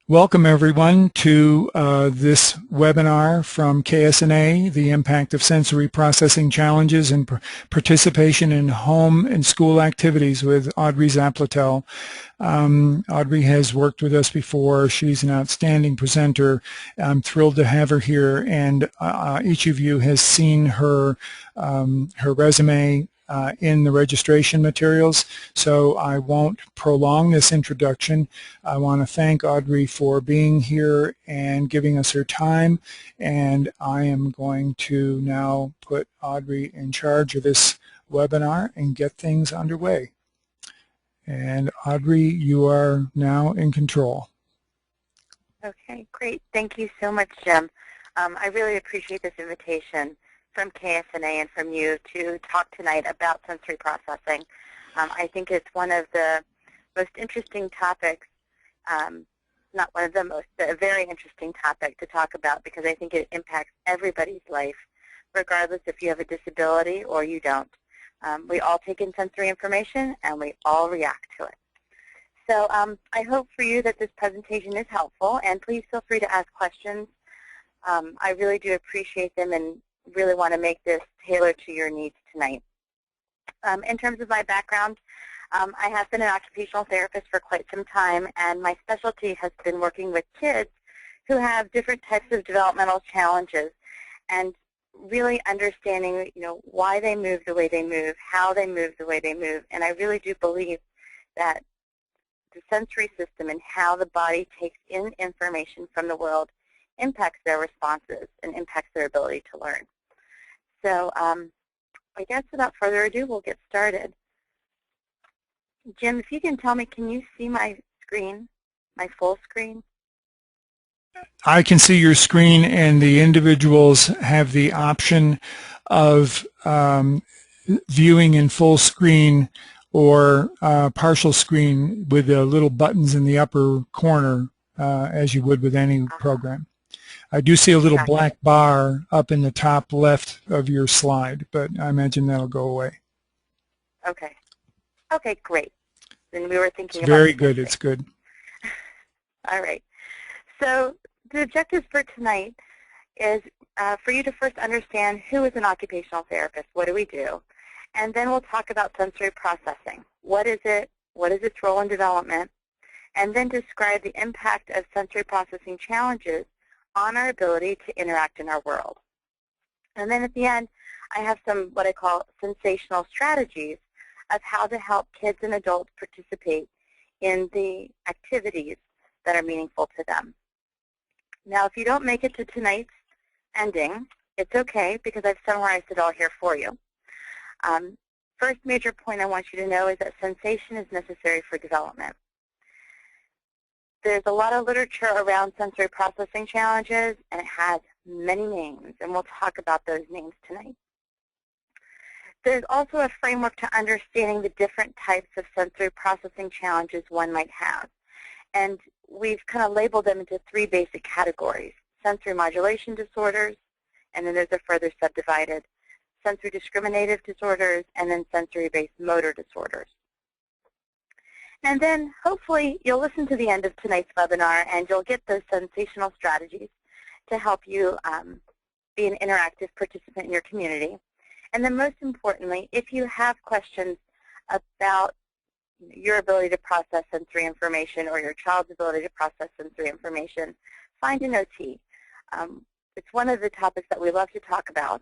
Welcome everyone to this webinar from KS&A, the impact of sensory processing challenges and participation in home and school activities with Audrey Zapletal. Audrey has worked with us before. She's an outstanding presenter. I'm thrilled to have her here, and each of you has seen her resume in the registration materials, so I won't prolong this introduction. I want to thank Audrey for being here and giving us her time, and I am going to now put Audrey in charge of this webinar and get things underway. And Audrey, you are now in control. Okay, great. Thank you so much, Jim. I really appreciate this invitation from KS&A and from you to talk tonight about sensory processing. I think it's one of the most interesting topics, not one of the most, but a very interesting topic to talk about, because I think it impacts everybody's life, regardless if you have a disability or you don't. We all take in sensory information and we all react to it. So I hope for you that this presentation is helpful, and please feel free to ask questions. I really do appreciate them and really want to make this tailored to your needs tonight. In terms of my background, I have been an occupational therapist for quite some time, and my specialty has been working with kids who have different types of developmental challenges, and really understanding, why they move the way they move, how they move the way they move. And I really do believe that the sensory system and how the body takes in information from the world impacts their responses and impacts their ability to learn. So I guess without further ado, we'll get started. Jim, if you can tell me, can you see my screen, my full screen? I can see your screen, and the individuals have the option of viewing in full screen or partial screen with the little buttons in the upper corner, as you would with any program. I do see a little black bar up in the top left of your slide, but I imagine that'll go away. Okay. Okay, great. Then we were thinking about it. Very good. It's good. All right. So the objective for tonight is for you to first understand who is an occupational therapist, what do we do, and then we'll talk about sensory processing. What is it? What is its role in development? And then describe the impact of sensory processing challenges on our ability to interact in our world. And then at the end, I have some what I call sensational strategies of how to help kids and adults participate in the activities that are meaningful to them. Now, if you don't make it to tonight's ending, it's okay, because I've summarized it all here for you. First major point I want you to know is that sensation is necessary for development. There's a lot of literature around sensory processing challenges, and it has many names, and we'll talk about those names tonight. There's also a framework to understanding the different types of sensory processing challenges one might have, and we've kind of labeled them into three basic categories: sensory modulation disorders, and then there's a further subdivided sensory discriminative disorders, and then sensory-based motor disorders. And then hopefully you'll listen to the end of tonight's webinar and you'll get those sensational strategies to help you be an interactive participant in your community. And then most importantly, if you have questions about your ability to process sensory information or your child's ability to process sensory information, find an OT. It's one of the topics that we love to talk about.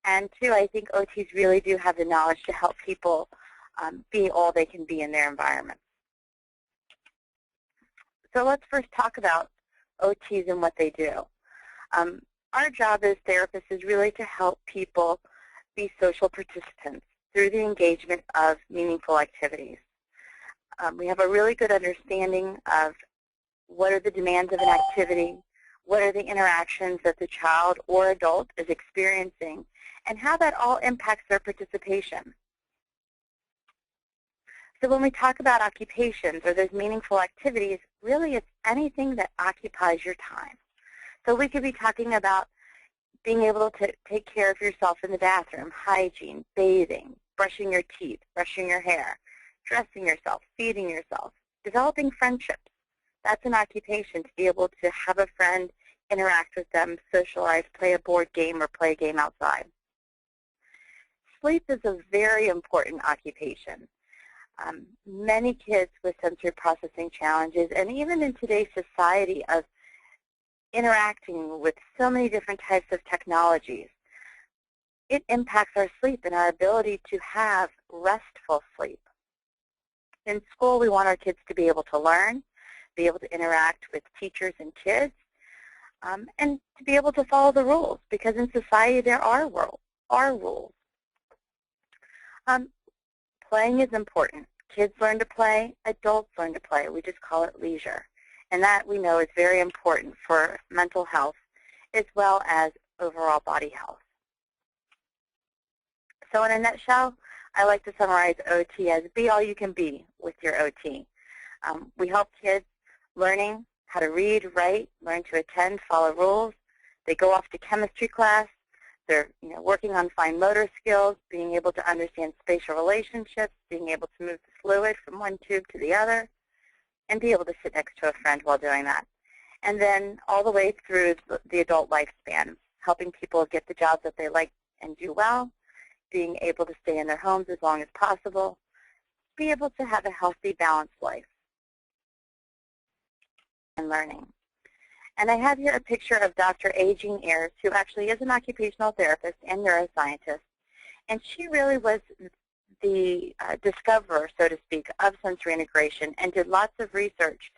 And two, I think OTs really do have the knowledge to help people be all they can be in their environment. So let's first talk about OTs and what they do. Our job as therapists is really to help people be social participants through the engagement of meaningful activities. We have a really good understanding of what are the demands of an activity, what are the interactions that the child or adult is experiencing, and how that all impacts their participation. So when we talk about occupations or those meaningful activities, really it's anything that occupies your time. So we could be talking about being able to take care of yourself in the bathroom, hygiene, bathing, brushing your teeth, brushing your hair, dressing yourself, feeding yourself, developing friendships, That's an occupation, to be able to have a friend, interact with them, socialize, play a board game, or play a game outside. Sleep is a very important occupation. Many kids with sensory processing challenges, and even in today's society of interacting with so many different types of technologies, it impacts our sleep and our ability to have restful sleep. In school, we want our kids to be able to learn, be able to interact with teachers and kids, and to be able to follow the rules, because in society there are rules. Playing is important. Kids learn to play, adults learn to play. We just call it leisure. And that, we know, is very important for mental health as well as overall body health. So in a nutshell, I like to summarize OT as be all you can be with your OT. We help kids learning how to read, write, learn to attend, follow rules. They go off to chemistry class. They're working on fine motor skills, being able to understand spatial relationships, being able to move the fluid from one tube to the other, and be able to sit next to a friend while doing that. And then all the way through the adult lifespan, helping people get the jobs that they like and do well, being able to stay in their homes as long as possible, be able to have a healthy, balanced life and learning. And I have here a picture of Dr. A. Jean Ayers, who actually is an occupational therapist and neuroscientist. And she really was the discoverer, so to speak, of sensory integration and did lots of research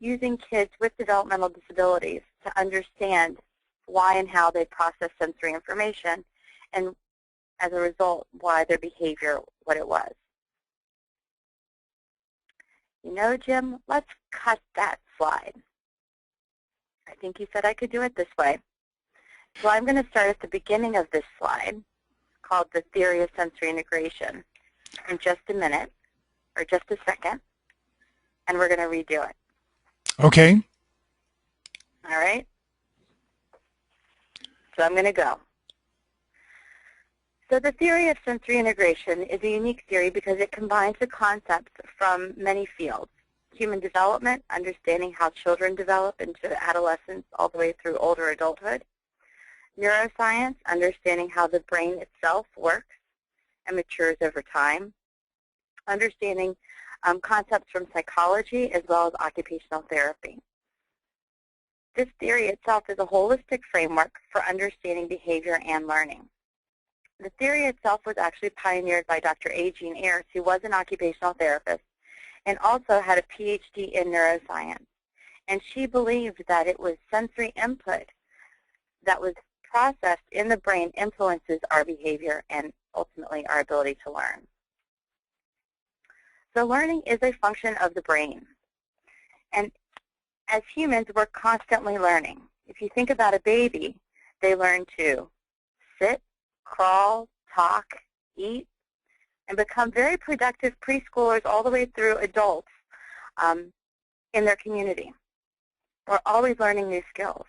using kids with developmental disabilities to understand why and how they process sensory information, and as a result, why their behavior what it was. Jim, let's cut that slide. I think you said I could do it this way. So I'm going to start at the beginning of this slide, called the theory of sensory integration, in just a minute, or just a second, and we're going to redo it. Okay. All right? So I'm going to go. So the theory of sensory integration is a unique theory because it combines the concepts from many fields: human development, understanding how children develop into adolescence all the way through older adulthood; neuroscience, understanding how the brain itself works and matures over time; understanding concepts from psychology as well as occupational therapy. This theory itself is a holistic framework for understanding behavior and learning. The theory itself was actually pioneered by Dr. A. Jean Ayers, who was an occupational therapist and also had a PhD in neuroscience. And she believed that it was sensory input that was processed in the brain influences our behavior and ultimately our ability to learn. So learning is a function of the brain. And as humans, we're constantly learning. If you think about a baby, they learn to sit, crawl, talk, eat, and become very productive preschoolers all the way through adults in their community. We're always learning new skills.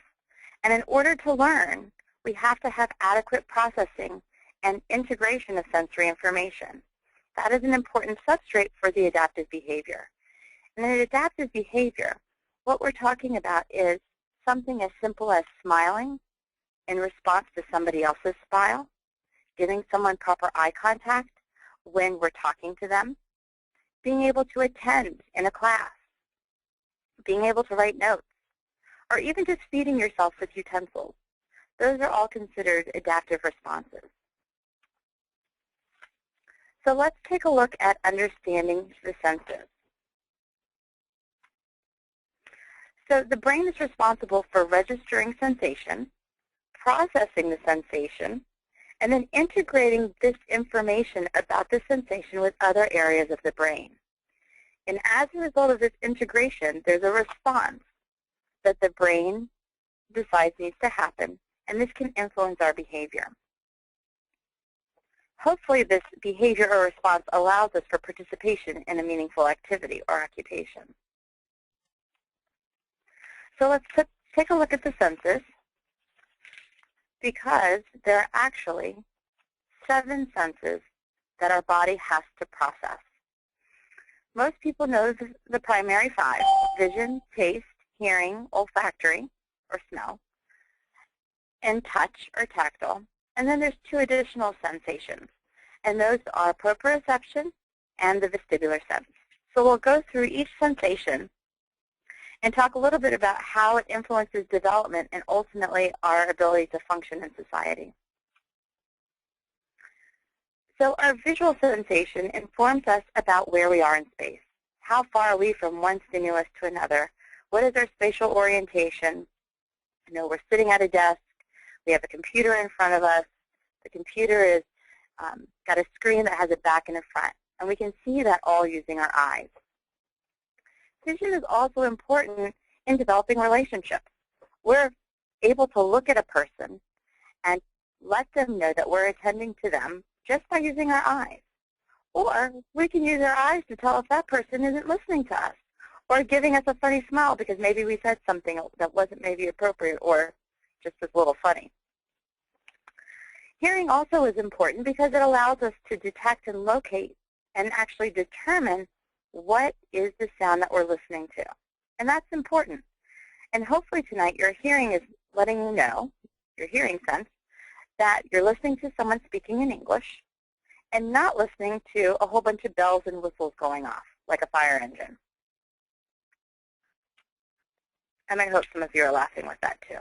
And in order to learn, we have to have adequate processing and integration of sensory information. That is an important substrate for the adaptive behavior. And in adaptive behavior, what we're talking about is something as simple as smiling in response to somebody else's smile, giving someone proper eye contact when we're talking to them, being able to attend in a class, being able to write notes, or even just feeding yourself with utensils. Those are all considered adaptive responses. So let's take a look at understanding the senses. So the brain is responsible for registering sensation, processing the sensation, and then integrating this information about the sensation with other areas of the brain. And as a result of this integration, there's a response that the brain decides needs to happen, and this can influence our behavior. Hopefully this behavior or response allows us for participation in a meaningful activity or occupation. So let's take a look at the senses, because there are actually 7 senses that our body has to process. Most people know the primary 5, vision, taste, hearing, olfactory, or smell, and touch, or tactile. And then there's 2 additional sensations, and those are proprioception and the vestibular sense. So we'll go through each sensation and talk a little bit about how it influences development and ultimately our ability to function in society. So our visual sensation informs us about where we are in space. How far are we from one stimulus to another? What is our spatial orientation? You know, we're sitting at a desk. We have a computer in front of us. The computer is got a screen that has a back and a front. And we can see that all using our eyes. Vision is also important in developing relationships. We're able to look at a person and let them know that we're attending to them just by using our eyes. Or we can use our eyes to tell if that person isn't listening to us or giving us a funny smile because maybe we said something that wasn't maybe appropriate or just was a little funny. Hearing also is important because it allows us to detect and locate and actually determine what is the sound that we're listening to. And that's important. And hopefully tonight your hearing is letting you know, your hearing sense, that you're listening to someone speaking in English and not listening to a whole bunch of bells and whistles going off, like a fire engine. And I hope some of you are laughing with that too.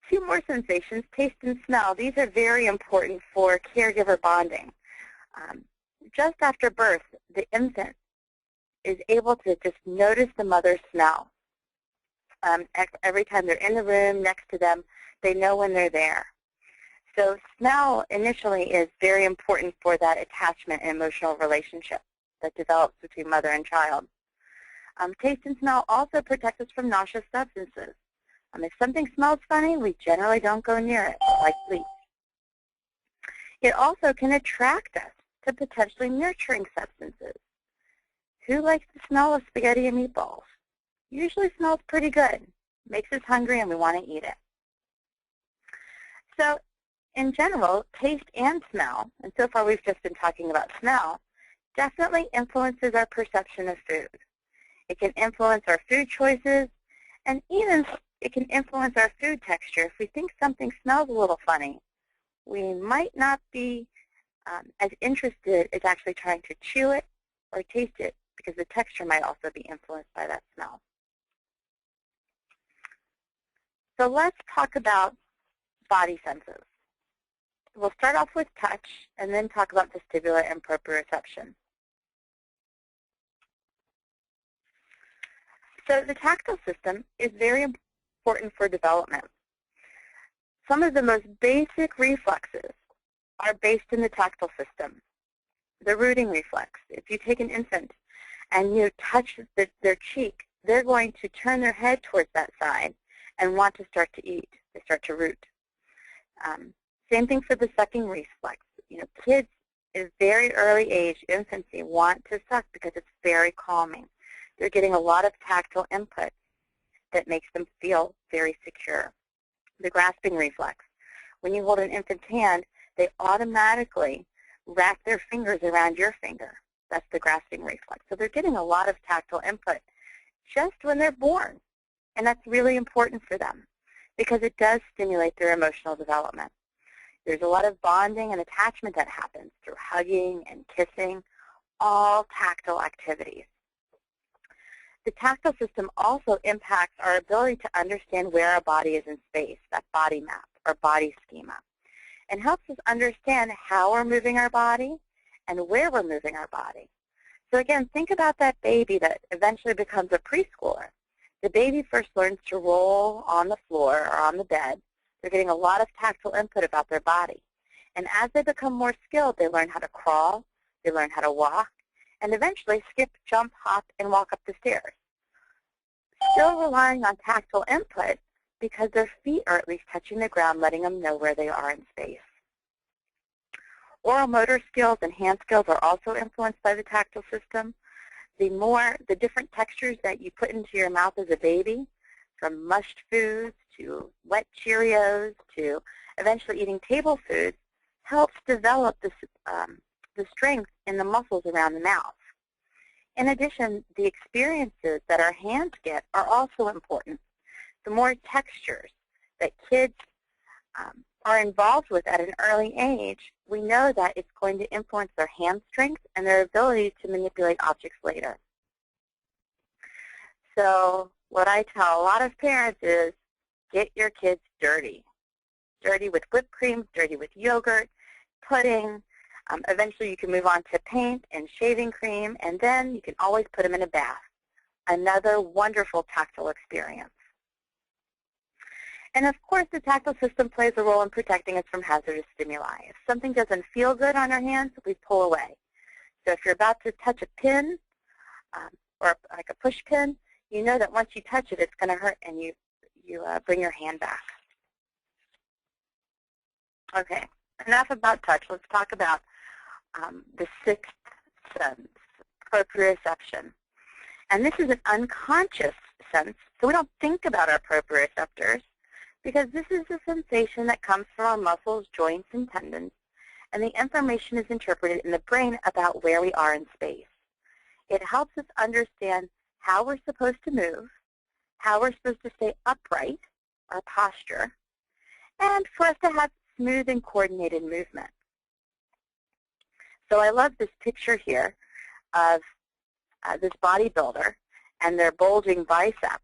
2 more sensations, taste and smell. These are very important for caregiver bonding. Just after birth, the infant is able to just notice the mother's smell. Every time they're in the room next to them, they know when they're there. So smell initially is very important for that attachment and emotional relationship that develops between mother and child. Taste and smell also protect us from nauseous substances. If something smells funny, we generally don't go near it, like bleach. It also can attract us to potentially nurturing substances. Who likes the smell of spaghetti and meatballs? Usually smells pretty good. Makes us hungry and we want to eat it. So in general, taste and smell, and so far we've just been talking about smell, definitely influences our perception of food. It can influence our food choices, and even it can influence our food texture. If we think something smells a little funny, we might not be as interested as actually trying to chew it or taste it, because the texture might also be influenced by that smell. So let's talk about body senses. We'll start off with touch and then talk about vestibular and proprioception. So the tactile system is very important for development. Some of the most basic reflexes are based in the tactile system. The rooting reflex. If you take an infant and you touch their cheek, they're going to turn their head towards that side and want to start to eat. They start to root. Same thing for the sucking reflex. You know, kids at a very early age, infancy, want to suck because it's very calming. They're getting a lot of tactile input that makes them feel very secure. The grasping reflex. When you hold an infant's hand, they automatically wrap their fingers around your finger. That's the grasping reflex. So they're getting a lot of tactile input just when they're born. And that's really important for them because it does stimulate their emotional development. There's a lot of bonding and attachment that happens through hugging and kissing, all tactile activities. The tactile system also impacts our ability to understand where our body is in space, that body map or body schema, and helps us understand how we're moving our body and where we're moving our body. So again, think about that baby that eventually becomes a preschooler. The baby first learns to roll on the floor or on the bed. They're getting a lot of tactile input about their body. And as they become more skilled, they learn how to crawl, they learn how to walk, and eventually skip, jump, hop, and walk up the stairs. Still relying on tactile input because their feet are at least touching the ground, letting them know where they are in space. Oral motor skills and hand skills are also influenced by the tactile system. The different textures that you put into your mouth as a baby, from mushed foods to wet Cheerios to eventually eating table foods, helps develop the strength in the muscles around the mouth. In addition, the experiences that our hands get are also important. The more textures that kids are involved with at an early age, we know that it's going to influence their hand strength and their ability to manipulate objects later. So what I tell a lot of parents is, get your kids dirty. Dirty with whipped cream, dirty with yogurt, pudding. Eventually you can move on to paint and shaving cream, and then you can always put them in a bath. Another wonderful tactile experience. And of course, the tactile system plays a role in protecting us from hazardous stimuli. If something doesn't feel good on our hands, we pull away. So if you're about to touch a pin, or like a push pin, you know that once you touch it, it's going to hurt, and you bring your hand back. Okay, enough about touch. Let's talk about the sixth sense, proprioception. And this is an unconscious sense, so we don't think about our proprioceptors, because this is a sensation that comes from our muscles, joints, and tendons, and the information is interpreted in the brain about where we are in space. It helps us understand how we're supposed to move, how we're supposed to stay upright, our posture, and for us to have smooth and coordinated movement. So I love this picture here of this bodybuilder and their bulging bicep,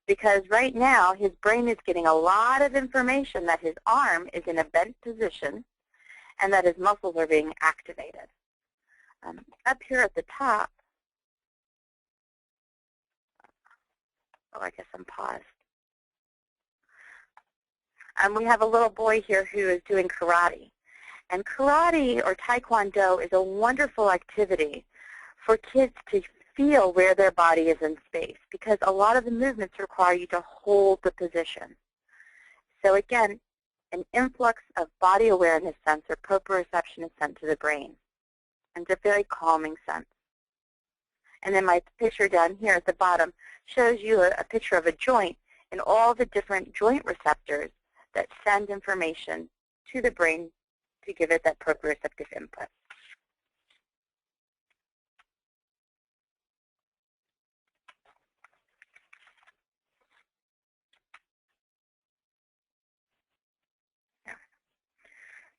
because right now his brain is getting a lot of information that his arm is in a bent position and that his muscles are being activated. Up here at the top, oh, I guess I'm paused. We have a little boy here who is doing karate. And karate or taekwondo is a wonderful activity for kids to feel where their body is in space, because a lot of the movements require you to hold the position. So again, an influx of body awareness sense or proprioception is sent to the brain. And it's a very calming sense. And then my picture down here at the bottom shows you a picture of a joint and all the different joint receptors that send information to the brain to give it that proprioceptive input.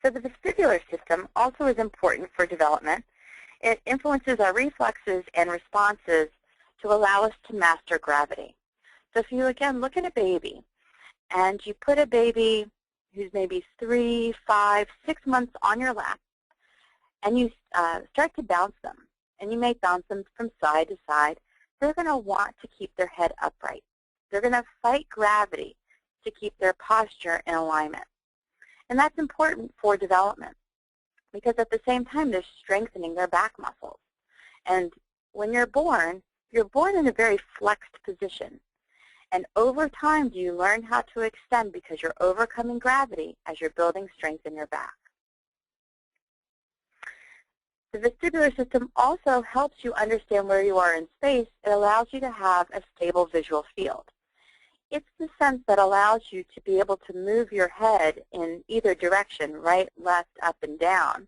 So the vestibular system also is important for development. It influences our reflexes and responses to allow us to master gravity. So if you, again, look at a baby, and you put a baby who's maybe 3, 5, 6 months on your lap, and you start to bounce them, and you may bounce them from side to side, they're going to want to keep their head upright. They're going to fight gravity to keep their posture in alignment. And that's important for development, because at the same time they're strengthening their back muscles. And when you're born in a very flexed position. And over time, do you learn how to extend because you're overcoming gravity as you're building strength in your back. The vestibular system also helps you understand where you are in space. It allows you to have a stable visual field. It's the sense that allows you to be able to move your head in either direction, right, left, up, and down,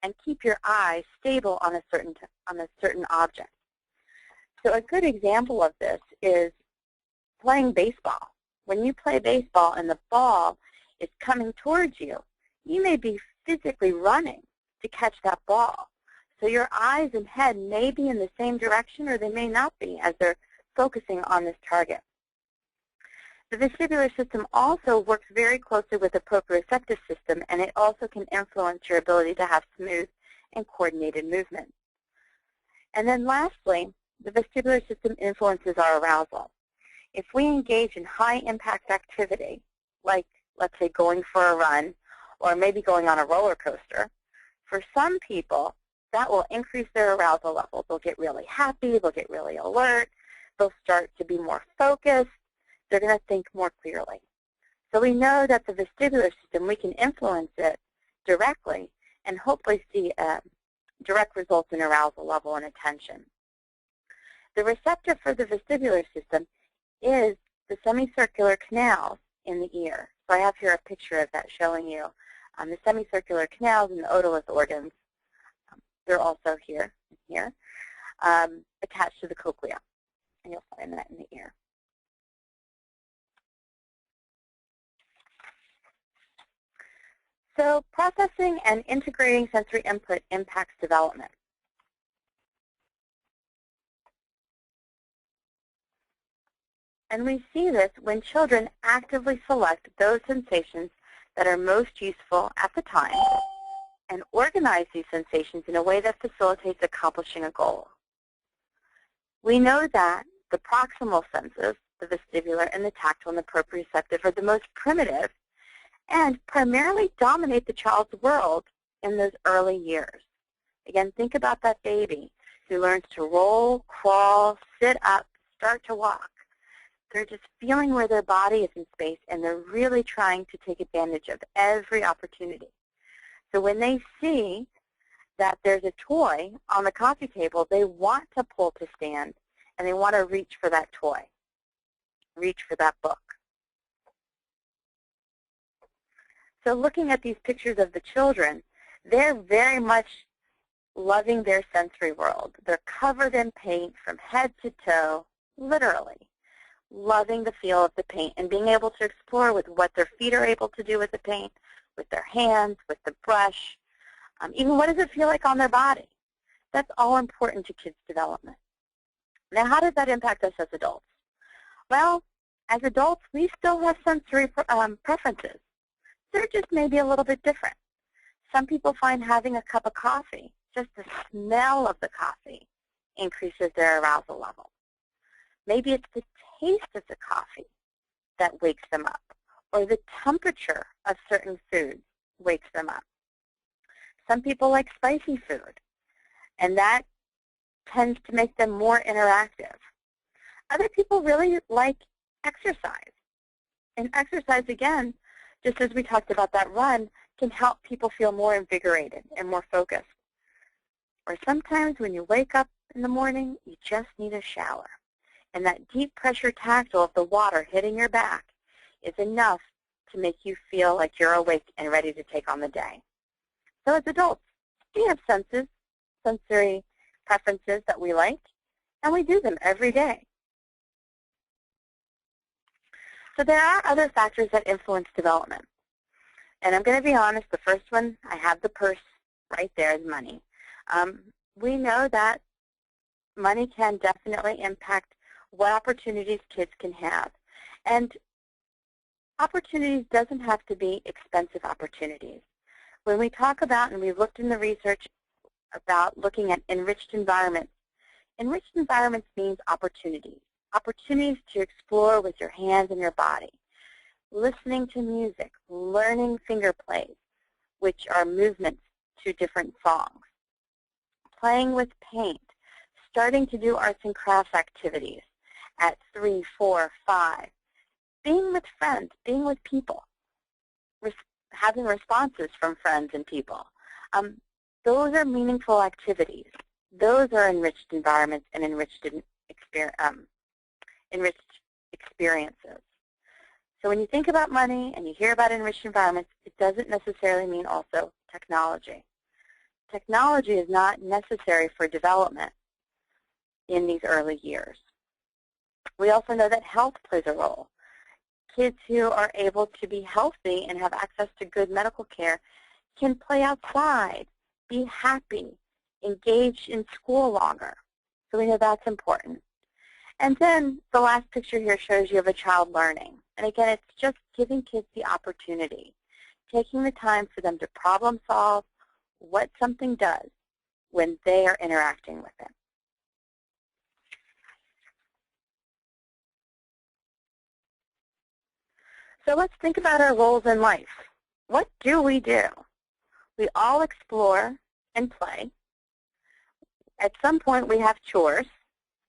and keep your eyes stable on a certain object. So a good example of this is playing baseball. When you play baseball and the ball is coming towards you, you may be physically running to catch that ball. So your eyes and head may be in the same direction, or they may not be, as they're focusing on this target. The vestibular system also works very closely with the proprioceptive system, and it also can influence your ability to have smooth and coordinated movement. And then lastly, the vestibular system influences our arousal. If we engage in high-impact activity, like, let's say, going for a run or maybe going on a roller coaster, for some people, that will increase their arousal level. They'll get really happy. They'll get really alert. They'll start to be more focused. They're going to think more clearly. So we know that the vestibular system, we can influence it directly and hopefully see direct results in arousal level and attention. The receptor for the vestibular system is the semicircular canals in the ear. So I have here a picture of that showing you the semicircular canals and the otolith organs. They're also here. attached to the cochlea. And you'll find that in the ear. So processing and integrating sensory input impacts development. And we see this when children actively select those sensations that are most useful at the time and organize these sensations in a way that facilitates accomplishing a goal. We know that the proximal senses, the vestibular and the tactile and the proprioceptive, are the most primitive and primarily dominate the child's world in those early years. Again, think about that baby who learns to roll, crawl, sit up, start to walk. They're just feeling where their body is in space, and they're really trying to take advantage of every opportunity. So when they see that there's a toy on the coffee table, they want to pull to stand, and they want to reach for that toy, reach for that book. So looking at these pictures of the children, they're very much loving their sensory world. They're covered in paint from head to toe, literally, loving the feel of the paint and being able to explore with what their feet are able to do with the paint, with their hands, with the brush, even what does it feel like on their body. That's all important to kids' development. Now, how does that impact us as adults? Well, as adults, we still have sensory preferences. They're just maybe a little bit different. Some people find having a cup of coffee, just the smell of the coffee, increases their arousal level. Maybe it's the taste of the coffee that wakes them up, or the temperature of certain foods wakes them up. Some people like spicy food, and that tends to make them more interactive. Other people really like exercise. And exercise, again, just as we talked about that run, can help people feel more invigorated and more focused. Or sometimes when you wake up in the morning, you just need a shower. And that deep pressure tactile of the water hitting your back is enough to make you feel like you're awake and ready to take on the day. So as adults, we have sensory preferences that we like, and we do them every day. So there are other factors that influence development. And I'm going to be honest, the first one, I have the purse right there, is money. We know that money can definitely impact what opportunities kids can have. And opportunities doesn't have to be expensive opportunities. When we talk about, and we looked in the research about looking at enriched environments means opportunities. Opportunities to explore with your hands and your body. Listening to music, learning finger plays, which are movements to different songs. Playing with paint, starting to do arts and crafts activities at 3, 4, 5. Being with friends, being with people, having responses from friends and people. Those are meaningful activities. Those are enriched environments and enriched experiences. So when you think about money and you hear about enriched environments, it doesn't necessarily mean also technology. Technology is not necessary for development in these early years. We also know that health plays a role. Kids who are able to be healthy and have access to good medical care can play outside, be happy, engage in school longer. So we know that's important. And then the last picture here shows you of a child learning. And again, it's just giving kids the opportunity, taking the time for them to problem solve what something does when they are interacting with it. So let's think about our roles in life. What do? We all explore and play. At some point, we have chores.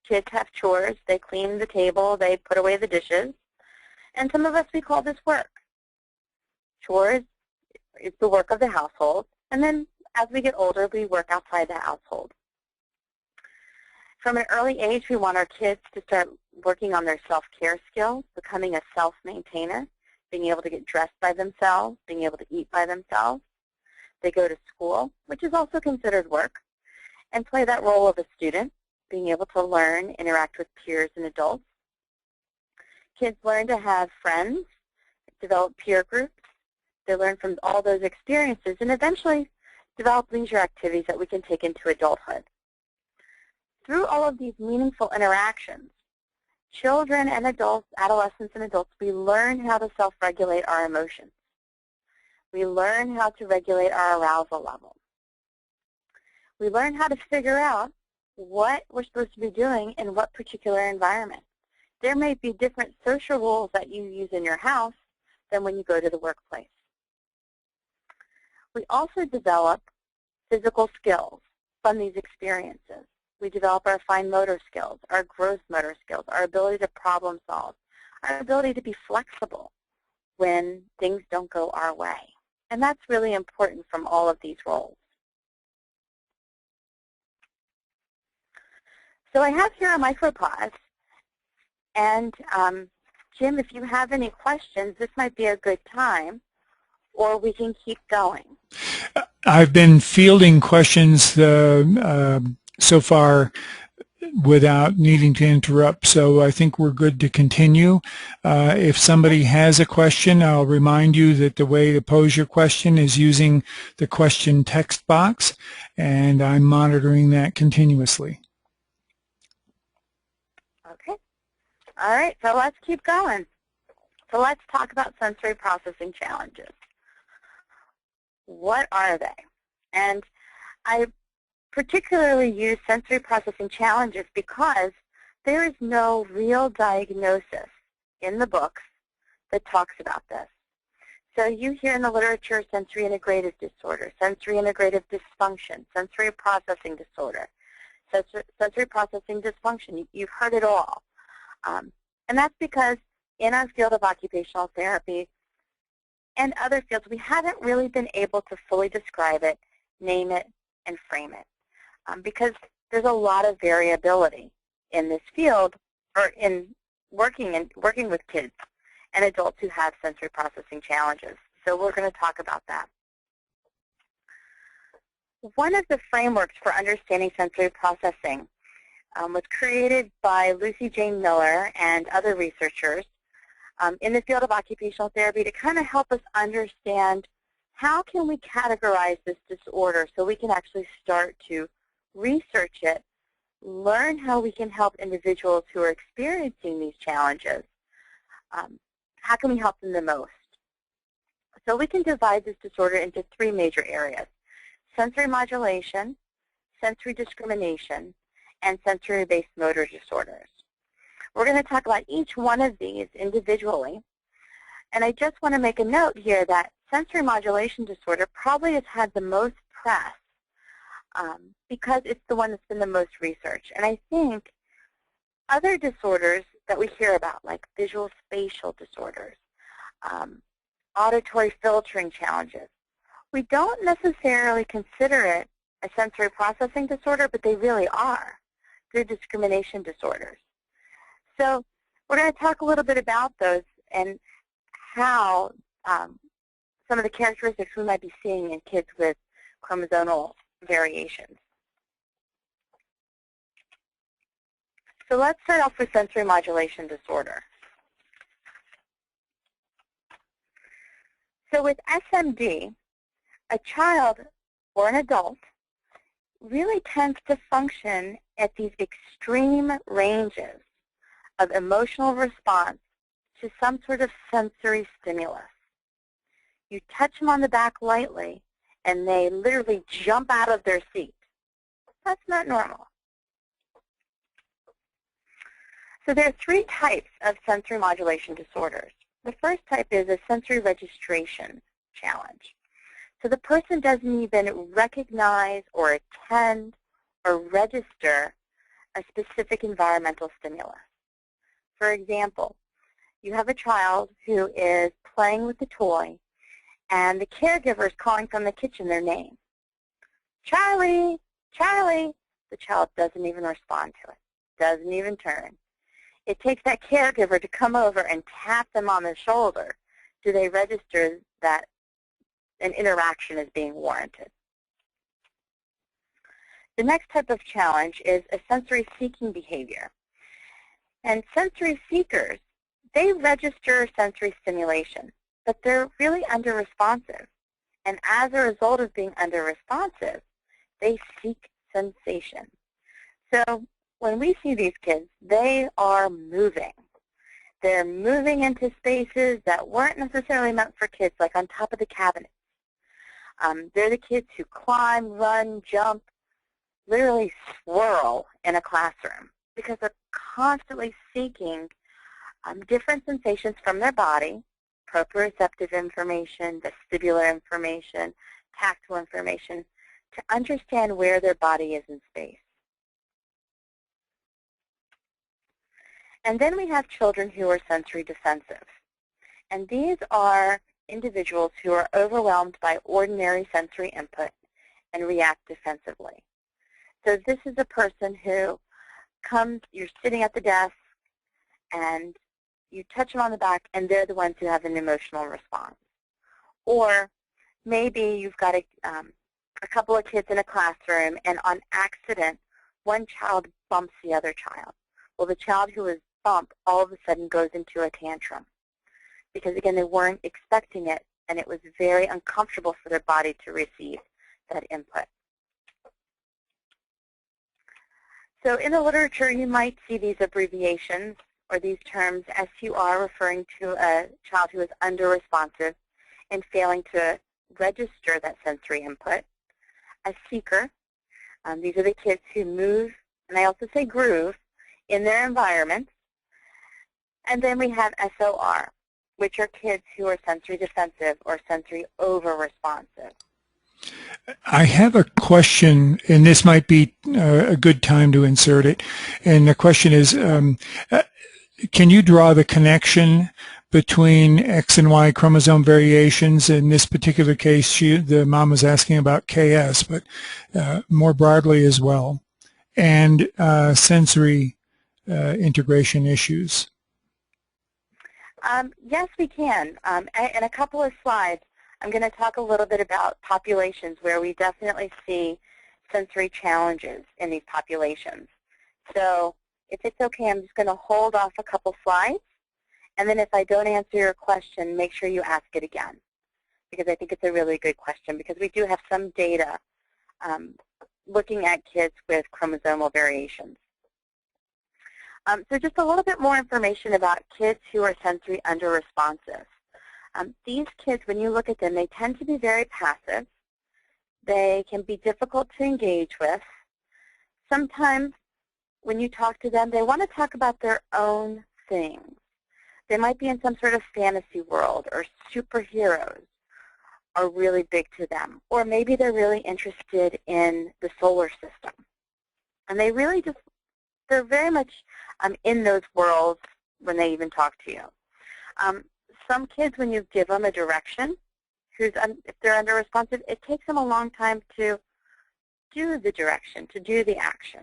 Kids have chores. They clean the table. They put away the dishes. And some of us, we call this work. Chores is the work of the household. And then as we get older, we work outside the household. From an early age, we want our kids to start working on their self-care skills, becoming a self-maintainer, being able to get dressed by themselves, being able to eat by themselves. They go to school, which is also considered work, and play that role of a student, being able to learn, interact with peers and adults. Kids learn to have friends, develop peer groups. They learn from all those experiences and eventually develop leisure activities that we can take into adulthood. Through all of these meaningful interactions, children and adults, adolescents and adults, we learn how to self-regulate our emotions. We learn how to regulate our arousal levels. We learn how to figure out what we're supposed to be doing in what particular environment. There may be different social rules that you use in your house than when you go to the workplace. We also develop physical skills from these experiences. We develop our fine motor skills, our gross motor skills, our ability to problem solve, our ability to be flexible when things don't go our way. And that's really important from all of these roles. So I have here a micropause. And Jim, if you have any questions, this might be a good time, or we can keep going. I've been fielding questions so far without needing to interrupt, so I think we're good to continue. If somebody has a question, I'll remind you that the way to pose your question is using the question text box, and I'm monitoring that continuously. Okay. All right, so let's keep going. So let's talk about sensory processing challenges. What are they? And I particularly use sensory processing challenges because there is no real diagnosis in the books that talks about this. So you hear in the literature sensory integrative disorder, sensory integrative dysfunction, sensory processing disorder, sensory processing dysfunction. You've heard it all. And that's because in our field of occupational therapy and other fields, we haven't really been able to fully describe it, name it, and frame it. Because there's a lot of variability in this field, or in working with kids and adults who have sensory processing challenges. So we're going to talk about that. One of the frameworks for understanding sensory processing was created by Lucy Jane Miller and other researchers in the field of occupational therapy to kind of help us understand how can we categorize this disorder so we can actually start to research it, learn how we can help individuals who are experiencing these challenges. How can we help them the most? So we can divide this disorder into three major areas: sensory modulation, sensory discrimination, and sensory-based motor disorders. We're going to talk about each one of these individually. And I just want to make a note here that sensory modulation disorder probably has had the most press because it's the one that's been the most researched. And I think other disorders that we hear about, like visual spatial disorders, auditory filtering challenges, we don't necessarily consider it a sensory processing disorder, but they really are. They're discrimination disorders. So we're going to talk a little bit about those and how some of the characteristics we might be seeing in kids with chromosomal variations. So let's start off with sensory modulation disorder. So with SMD, a child or an adult really tends to function at these extreme ranges of emotional response to some sort of sensory stimulus. You touch them on the back lightly, and they literally jump out of their seat. That's not normal. So there are three types of sensory modulation disorders. The first type is a sensory registration challenge. So the person doesn't even recognize or attend or register a specific environmental stimulus. For example, you have a child who is playing with a toy, and the caregiver is calling from the kitchen their name. Charlie, Charlie. The child doesn't even respond to it, doesn't even turn. It takes that caregiver to come over and tap them on the shoulder. Do they register that an interaction is being warranted? The next type of challenge is a sensory seeking behavior. And sensory seekers, they register sensory stimulation, but they're really under-responsive. And as a result of being under-responsive, they seek sensation. So when we see these kids, they are moving. They're moving into spaces that weren't necessarily meant for kids, like on top of the cabinet. They're the kids who climb, run, jump, literally swirl in a classroom because they're constantly seeking different sensations from their body, proprioceptive information, vestibular information, tactile information, to understand where their body is in space. And then we have children who are sensory defensive. And these are individuals who are overwhelmed by ordinary sensory input and react defensively. So this is a person who comes, you're sitting at the desk, and you touch them on the back, and they're the ones who have an emotional response. Or maybe you've got a couple of kids in a classroom, and on accident, one child bumps the other child. Well, the child who was bumped all of a sudden goes into a tantrum because, again, they weren't expecting it, and it was very uncomfortable for their body to receive that input. So in the literature, you might see these abbreviations or these terms, SUR, referring to a child who is under-responsive and failing to register that sensory input. A seeker, these are the kids who move, and I also say groove, in their environments. And then we have SOR, which are kids who are sensory defensive or sensory over-responsive. I have a question, and this might be a good time to insert it. And the question is, can you draw the connection between X and Y chromosome variations? In this particular case, the mom was asking about KS, but more broadly as well, and sensory integration issues. Yes, we can. In a couple of slides, I'm going to talk a little bit about populations where we definitely see sensory challenges in these populations. So if it's okay, I'm just going to hold off a couple slides, and then if I don't answer your question, make sure you ask it again, because I think it's a really good question, because we do have some data looking at kids with chromosomal variations. So just a little bit more information about kids who are sensory under-responsive. These kids, when you look at them, they tend to be very passive. They can be difficult to engage with. Sometimes when you talk to them, they want to talk about their own things. They might be in some sort of fantasy world, or superheroes are really big to them. Or maybe they're really interested in the solar system. And they really just, they're very much in those worlds when they even talk to you. Some kids, when you give them a direction, if they're under-responsive, it takes them a long time to do the direction, to do the action.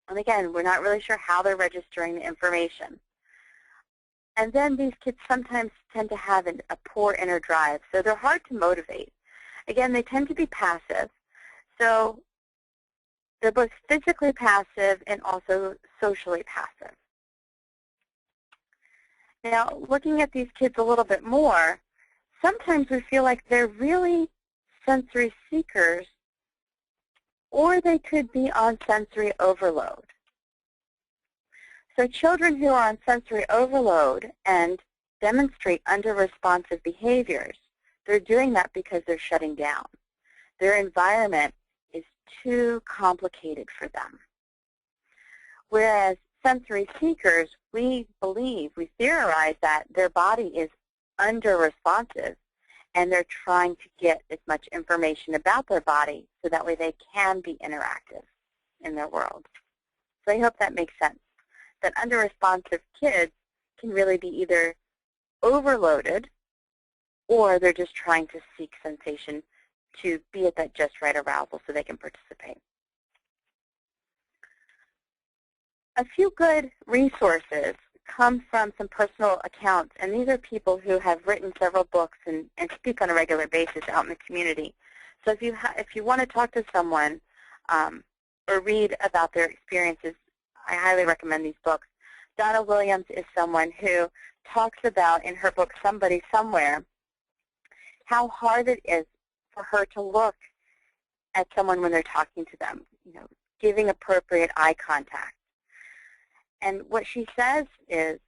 And again, we're not really sure how they're registering the information. And then these kids sometimes tend to have a poor inner drive, so they're hard to motivate. Again, they tend to be passive, so they're both physically passive and also socially passive. Now, looking at these kids a little bit more, sometimes we feel like they're really sensory seekers, or they could be on sensory overload. So children who are on sensory overload and demonstrate under-responsive behaviors, they're doing that because they're shutting down. Their environment is too complicated for them. Whereas sensory seekers, we theorize that their body is under-responsive, and they're trying to get as much information about their body so that way they can be interactive in their world. So I hope that makes sense, that under-responsive kids can really be either overloaded, or they're just trying to seek sensation to be at that just right arousal so they can participate. A few good resources come from some personal accounts, and these are people who have written several books and speak on a regular basis out in the community. So if you want to talk to someone or read about their experiences, I highly recommend these books. Donna Williams is someone who talks about, in her book, Somebody Somewhere, how hard it is for her to look at someone when they're talking to them, giving appropriate eye contact. And what she says is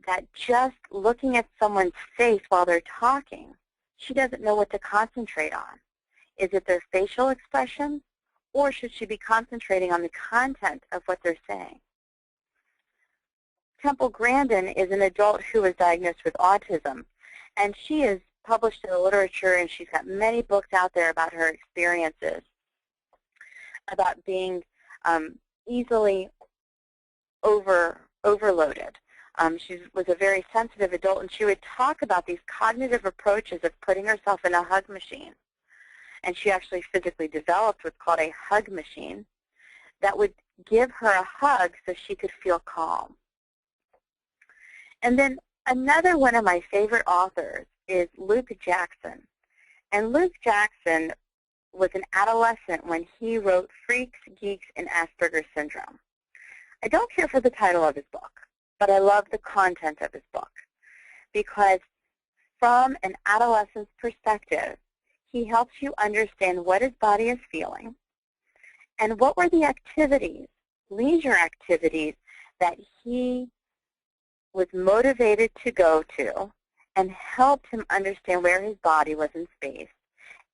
that just looking at someone's face while they're talking, she doesn't know what to concentrate on. Is it their facial expression, or should she be concentrating on the content of what they're saying? Temple Grandin is an adult who was diagnosed with autism, and she is published in the literature, and she's got many books out there about her experiences, about being easily overloaded. She was a very sensitive adult, and she would talk about these cognitive approaches of putting herself in a hug machine. And she actually physically developed what's called a hug machine that would give her a hug so she could feel calm. And then another one of my favorite authors is Luke Jackson. And Luke Jackson was an adolescent when he wrote Freaks, Geeks, and Asperger's Syndrome. I don't care for the title of his book, but I love the content of his book, because from an adolescent's perspective, he helps you understand what his body is feeling and what were the activities, leisure activities, that he was motivated to go to, and helped him understand where his body was in space,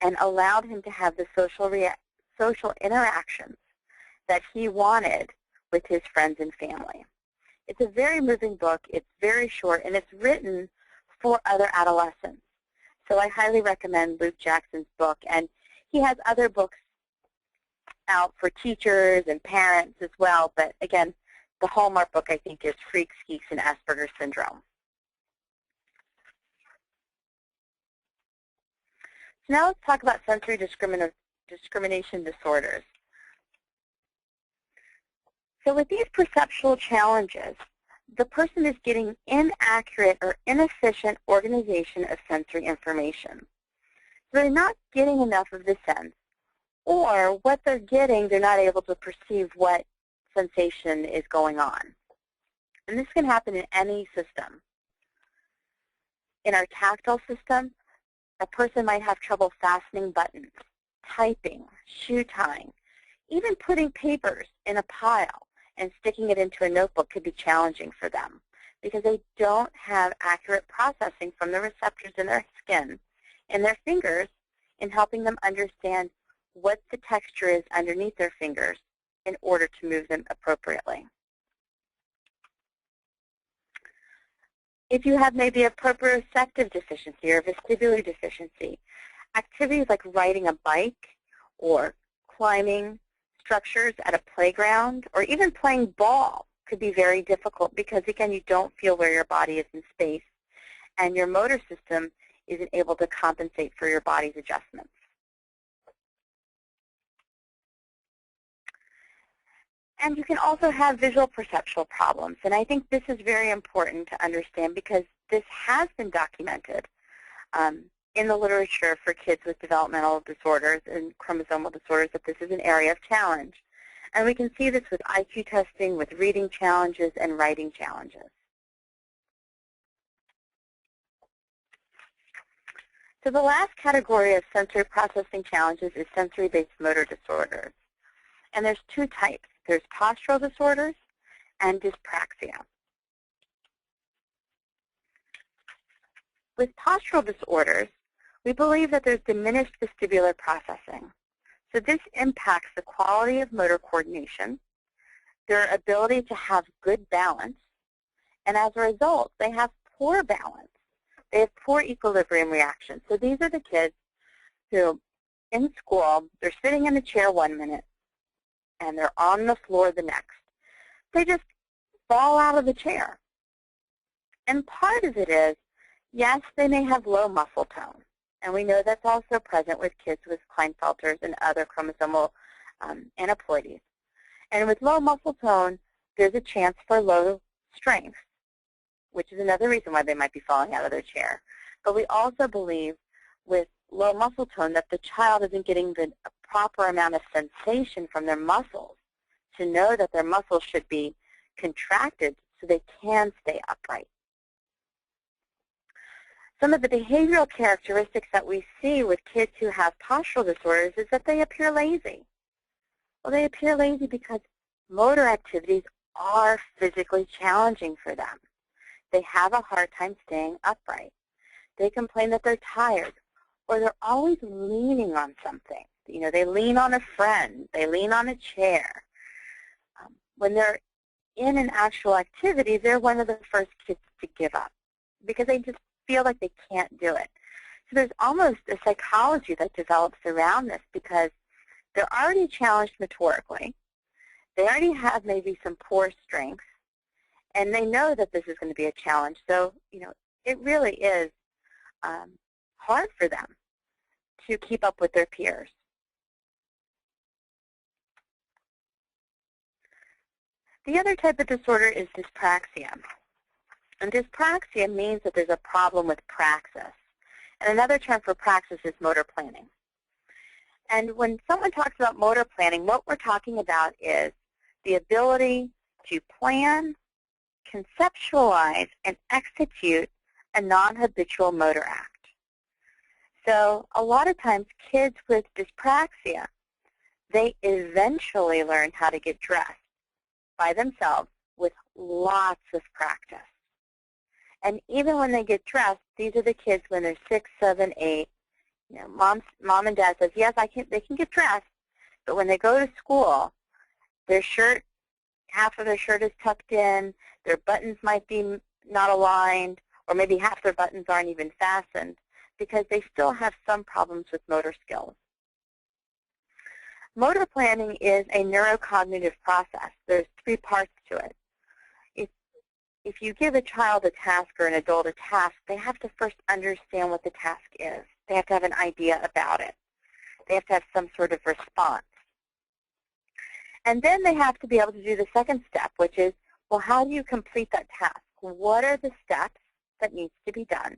and allowed him to have the social interactions that he wanted with his friends and family. It's a very moving book. It's very short, and it's written for other adolescents. So I highly recommend Luke Jackson's book, and he has other books out for teachers and parents as well, but again, the hallmark book, I think, is Freaks, Geeks, and Asperger's Syndrome. So now let's talk about sensory discrimination disorders. So with these perceptual challenges, the person is getting inaccurate or inefficient organization of sensory information. So they're not getting enough of the sense, or what they're getting, they're not able to perceive what sensation is going on. And this can happen in any system. In our tactile system, a person might have trouble fastening buttons, typing, shoe tying, even putting papers in a pile and sticking it into a notebook could be challenging for them because they don't have accurate processing from the receptors in their skin and their fingers in helping them understand what the texture is underneath their fingers in order to move them appropriately. If you have maybe a proprioceptive deficiency or vestibular deficiency, activities like riding a bike or climbing structures at a playground or even playing ball could be very difficult because, again, you don't feel where your body is in space and your motor system isn't able to compensate for your body's adjustments. And you can also have visual perceptual problems, and I think this is very important to understand because this has been documented in the literature for kids with developmental disorders and chromosomal disorders that this is an area of challenge. And we can see this with IQ testing, with reading challenges, and writing challenges. So the last category of sensory processing challenges is sensory-based motor disorders. And there's two types. There's postural disorders and dyspraxia. With postural disorders, we believe that there's diminished vestibular processing. So this impacts the quality of motor coordination, their ability to have good balance, and as a result, they have poor balance. They have poor equilibrium reactions. So these are the kids who, in school, they're sitting in a chair 1 minute, and they're on the floor the next. They just fall out of the chair. And part of it is, yes, they may have low muscle tone. And we know that's also present with kids with Klinefelters and other chromosomal aneuploidies. And with low muscle tone, there's a chance for low strength, which is another reason why they might be falling out of their chair. But we also believe with low muscle tone that the child isn't getting the proper amount of sensation from their muscles to know that their muscles should be contracted so they can stay upright. Some of the behavioral characteristics that we see with kids who have postural disorders is that they appear lazy. Well, they appear lazy because motor activities are physically challenging for them. They have a hard time staying upright. They complain that they're tired, or they're always leaning on something. You know, they lean on a friend. They lean on a chair. When they're in an actual activity, they're one of the first kids to give up because they just feel like they can't do it. So there's almost a psychology that develops around this because they're already challenged motorically. They already have maybe some poor strengths, and they know that this is going to be a challenge. So, you know, it really is hard for them to keep up with their peers. The other type of disorder is dyspraxia. And dyspraxia means that there's a problem with praxis. And another term for praxis is motor planning. And when someone talks about motor planning, what we're talking about is the ability to plan, conceptualize, and execute a non-habitual motor act. So a lot of times kids with dyspraxia, they eventually learn how to get dressed by themselves with lots of practice. And even when they get dressed, these are the kids when they're 6, 7, 8. You know, mom and dad says, yes, they can get dressed, but when they go to school, their shirt, half of their shirt is tucked in, their buttons might be not aligned, or maybe half their buttons aren't even fastened because they still have some problems with motor skills. Motor planning is a neurocognitive process. There's 3 parts to it. If you give a child a task or an adult a task, they have to first understand what the task is. They have to have an idea about it. They have to have some sort of response. And then they have to be able to do the second step, which is, well, how do you complete that task? What are the steps that needs to be done?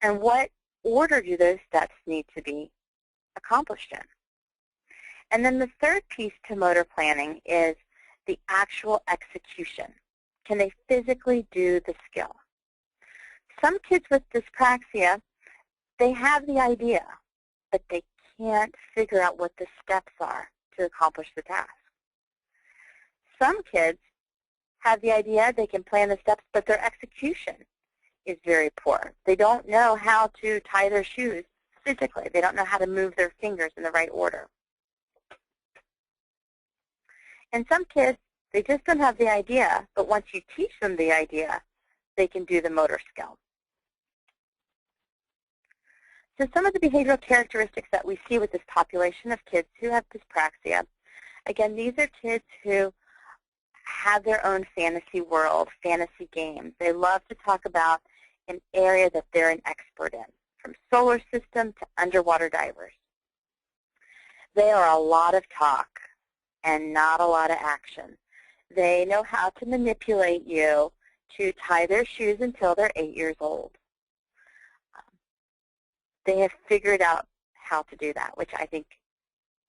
And what order do those steps need to be accomplished in? And then the third piece to motor planning is the actual execution. Can they physically do the skill? Some kids with dyspraxia, they have the idea, but they can't figure out what the steps are to accomplish the task. Some kids have the idea, they can plan the steps, but their execution is very poor. They don't know how to tie their shoes physically. They don't know how to move their fingers in the right order. And some kids, they just don't have the idea, but once you teach them the idea, they can do the motor skill. So some of the behavioral characteristics that we see with this population of kids who have dyspraxia, again, these are kids who have their own fantasy world, fantasy games. They love to talk about an area that they're an expert in, from solar system to underwater divers. They are a lot of talk and not a lot of action. They know how to manipulate you to tie their shoes until they're 8 years old. They have figured out how to do that, which I think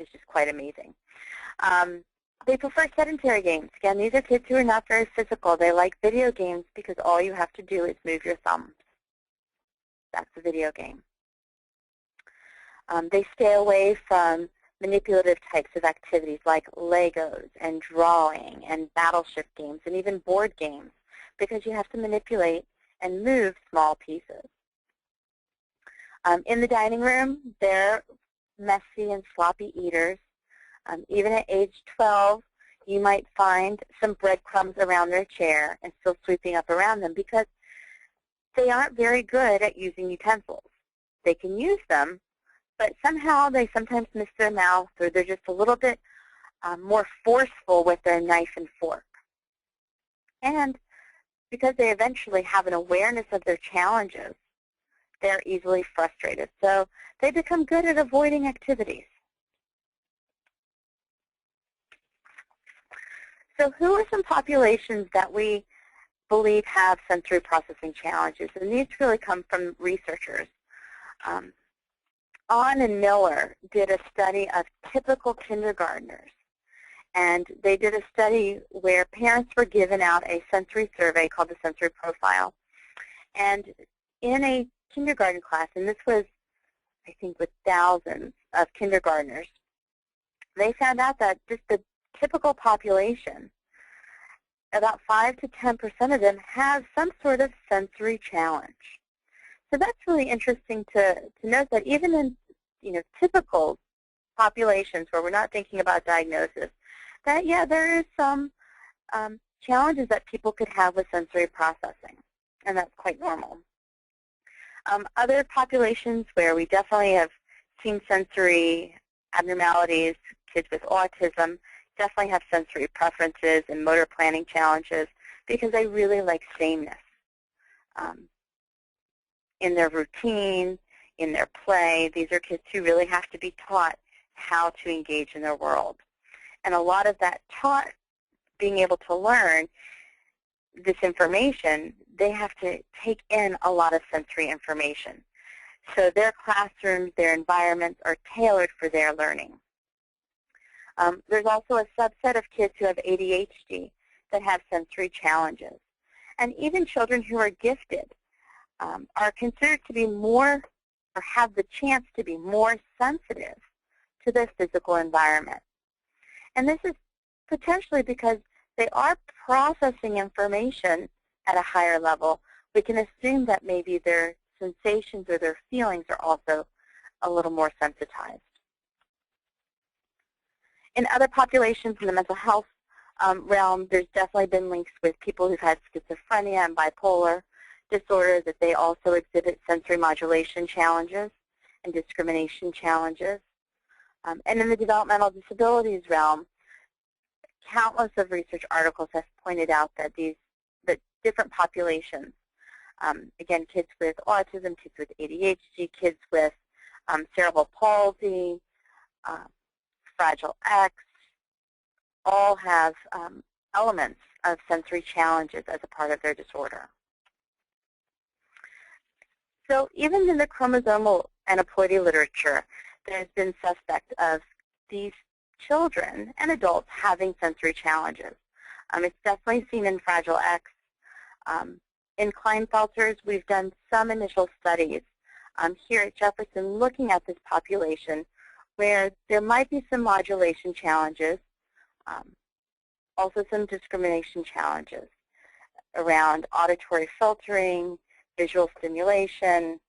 is just quite amazing. They prefer sedentary games. Again, these are kids who are not very physical. They like video games because all you have to do is move your thumbs. That's a video game. They stay away from manipulative types of activities like Legos and drawing and battleship games and even board games because you have to manipulate and move small pieces. In the dining room, they're messy and sloppy eaters. Even at age 12, you might find some breadcrumbs around their chair and still sweeping up around them because they aren't very good at using utensils. They can use them, but somehow they sometimes miss their mouth or they're just a little bit more forceful with their knife and fork. And because they eventually have an awareness of their challenges, they're easily frustrated. So they become good at avoiding activities. So who are some populations that we believe have sensory processing challenges? And these really come from researchers. Ahn and Miller did a study of typical kindergartners. And they did a study where parents were given out a sensory survey called the Sensory Profile. And in a kindergarten class, and this was, I think, with thousands of kindergartners, they found out that just the typical population, about 5 to 10% of them have some sort of sensory challenge. So that's really interesting to note that even in typical populations where we're not thinking about diagnosis, that, yeah, there is some challenges that people could have with sensory processing, and that's quite normal. Other populations where we definitely have seen sensory abnormalities, kids with autism definitely have sensory preferences and motor planning challenges because they really like sameness in their routine, in their play. These are kids who really have to be taught how to engage in their world. And a lot of that taught, being able to learn this information, they have to take in a lot of sensory information. So their classrooms, their environments are tailored for their learning. There's also a subset of kids who have ADHD that have sensory challenges. And even children who are gifted are considered to be more, or have the chance to be more sensitive to their physical environment. And this is potentially because they are processing information at a higher level. We can assume that maybe their sensations or their feelings are also a little more sensitized. In other populations in the mental health realm, there's definitely been links with people who've had schizophrenia and bipolar disorder, that they also exhibit sensory modulation challenges and discrimination challenges. And in the developmental disabilities realm, countless of research articles have pointed out that that different populations, again, kids with autism, kids with ADHD, kids with cerebral palsy, Fragile X, all have elements of sensory challenges as a part of their disorder. So even in the chromosomal aneuploidy literature, there's been suspect of these children and adults having sensory challenges. It's definitely seen in Fragile X. In Klinefelter's, we've done some initial studies here at Jefferson looking at this population where there might be some modulation challenges, also some discrimination challenges around auditory filtering, visual stimulation,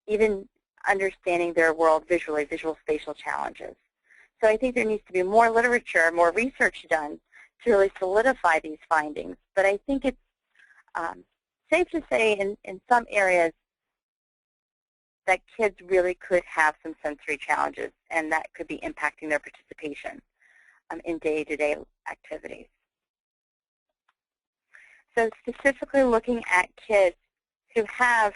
even understanding their world visually, visual spatial challenges. So I think there needs to be more literature, more research done to really solidify these findings. But I think it's safe to say in some areas that kids really could have some sensory challenges, and that could be impacting their participation in day-to-day activities. So specifically looking at kids who have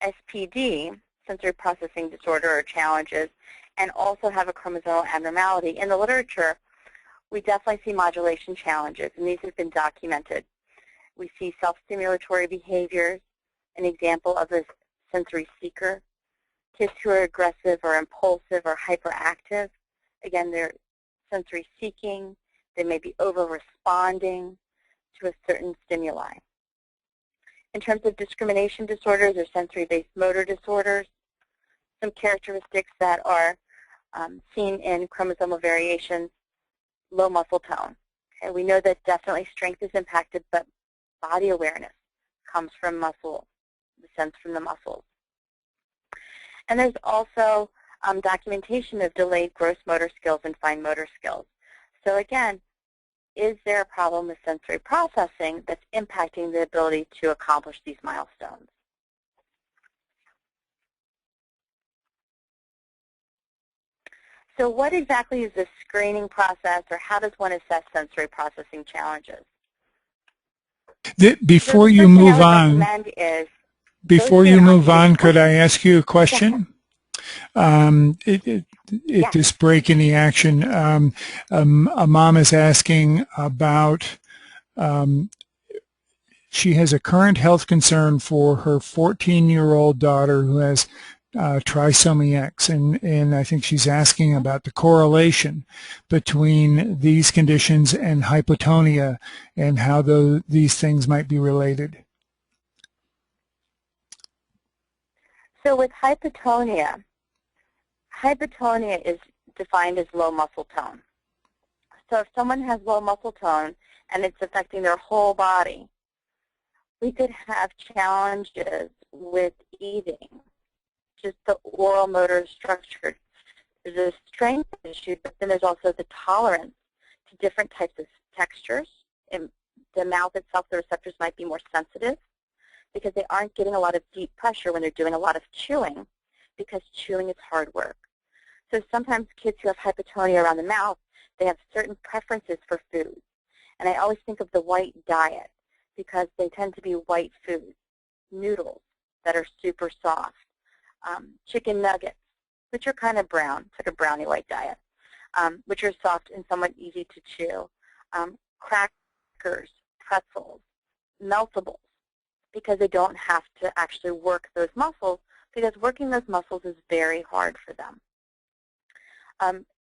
SPD, sensory processing disorder or challenges, and also have a chromosomal abnormality, in the literature, we definitely see modulation challenges, and these have been documented. We see self-stimulatory behaviors, an example of a sensory seeker. Kids who are aggressive or impulsive or hyperactive, again, they're sensory seeking. They may be over-responding to a certain stimuli. In terms of discrimination disorders or sensory-based motor disorders, some characteristics that are seen in chromosomal variations, low muscle tone. Okay, we know that definitely strength is impacted, but body awareness comes from muscle, the sense from the muscles. And there's also documentation of delayed gross motor skills and fine motor skills. So again, is there a problem with sensory processing that's impacting the ability to accomplish these milestones? So what exactly is the screening process, or how does one assess sensory processing challenges? Before you move on, could I ask you a question? This break in the action. A mom is asking about She has a current health concern for her 14-year-old daughter who has trisomy X, and I think she's asking about the correlation between these conditions and hypotonia and how these things might be related. So with hypotonia, hypotonia is defined as low muscle tone. So if someone has low muscle tone and it's affecting their whole body, we could have challenges with eating, just the oral motor structure. There's a strength issue, but then there's also the tolerance to different types of textures. In the mouth itself, the receptors might be more sensitive because they aren't getting a lot of deep pressure when they're doing a lot of chewing, because chewing is hard work. So sometimes kids who have hypotonia around the mouth, they have certain preferences for food. And I always think of the white diet because they tend to be white foods, noodles that are super soft, chicken nuggets, which are kind of brown, it's like a brownie white diet, which are soft and somewhat easy to chew, crackers, pretzels, meltables, because they don't have to actually work those muscles, because working those muscles is very hard for them.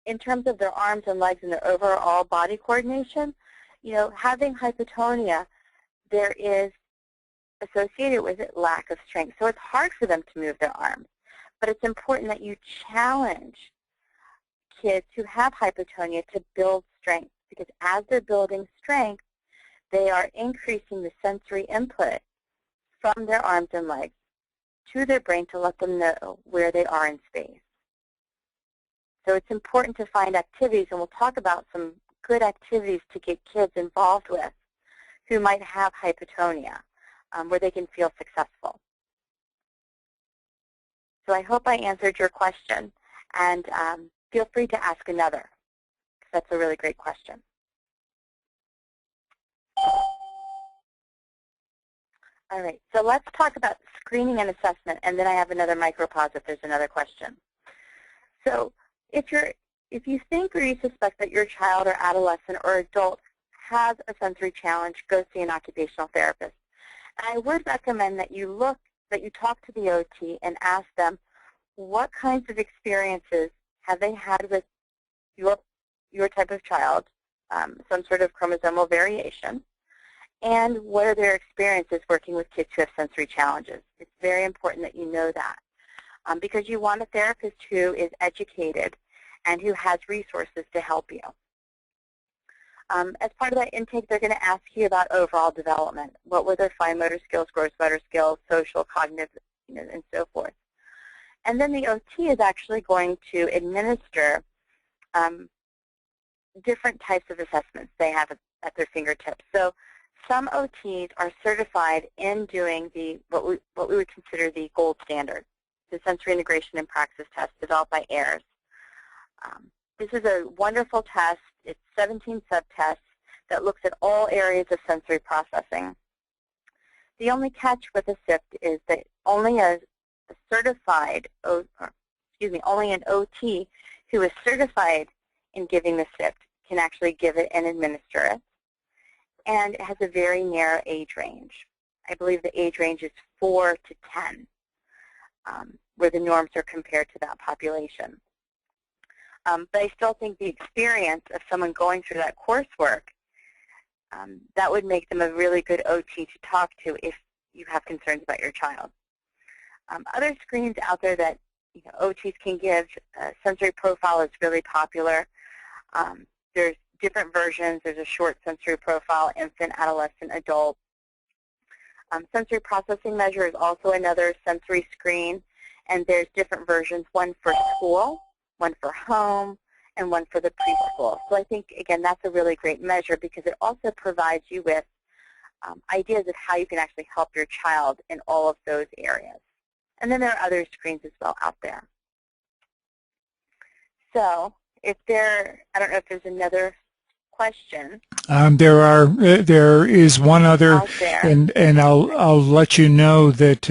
In terms of their arms and legs and their overall body coordination, you know, having hypotonia, there is associated with it lack of strength. So it's hard for them to move their arms. But it's important that you challenge kids who have hypotonia to build strength, because as they're building strength, they are increasing the sensory input from their arms and legs to their brain to let them know where they are in space. So it's important to find activities, and we'll talk about some good activities to get kids involved with who might have hypotonia, where they can feel successful. So I hope I answered your question, and feel free to ask another, because that's a really great question. All right, so let's talk about screening and assessment, and then I have another micropause if there's another question. So if you think or you suspect that your child or adolescent or adult has a sensory challenge, go see an occupational therapist. And I would recommend that you talk to the OT and ask them what kinds of experiences have they had with your type of child, some sort of chromosomal variation, and what are their experiences working with kids who have sensory challenges. It's very important that you know that, because you want a therapist who is educated and who has resources to help you. As part of that intake, they're going to ask you about overall development. What were their fine motor skills, gross motor skills, social, cognitive, and so forth. And then the OT is actually going to administer different types of assessments they have at their fingertips. So some OTs are certified in doing what we would consider the gold standard, the sensory integration and praxis test developed by AIRS. This is a wonderful test. It's 17 subtests that looks at all areas of sensory processing. The only catch with a SIPT is that only only an OT who is certified in giving the SIPT can actually give it and administer it. And it has a very narrow age range. I believe the age range is 4 to 10, where the norms are compared to that population. But I still think the experience of someone going through that coursework, that would make them a really good OT to talk to if you have concerns about your child. Other screens out there that OTs can give, sensory profile is really popular. There's different versions. There's a short sensory profile, infant, adolescent, adult. Sensory processing measure is also another sensory screen, and there's different versions, one for school, one for home, and one for the preschool. So I think, again, that's a really great measure because it also provides you with ideas of how you can actually help your child in all of those areas. And then there are other screens as well out there. So I don't know if there's another questions there is one other, out there. and I'll let you know that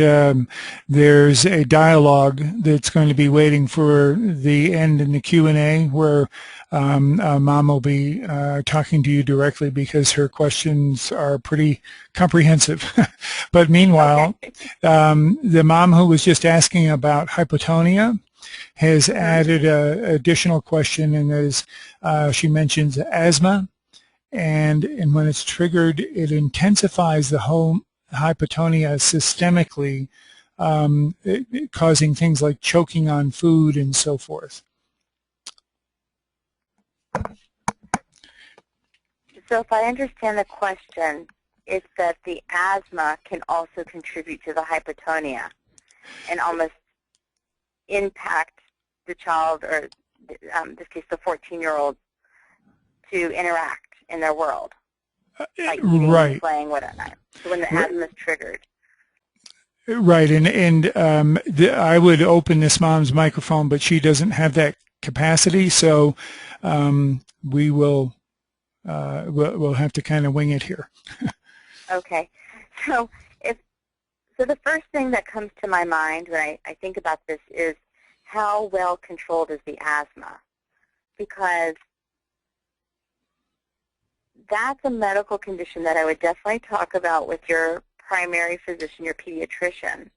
there's a dialogue that's going to be waiting for the end in the Q&A where Mom will be talking to you directly because her questions are pretty comprehensive. But meanwhile, Okay. the mom who was just asking about hypotonia has added an additional question, and as she mentions asthma. And when it's triggered, it intensifies the whole hypotonia systemically, causing things like choking on food and so forth. So if I understand the question, it's that the asthma can also contribute to the hypotonia and almost impact the child, or in this case the 14-year-old, to interact in their world, like eating, Right. playing, whatnot. So when the asthma is triggered. Right, and I would open this mom's microphone, but she doesn't have that capacity, so we will we'll have to kind of wing it here. Okay, so the first thing that comes to my mind when I think about this is how well controlled is the asthma, because that's a medical condition that I would definitely talk about with your primary physician, your pediatrician,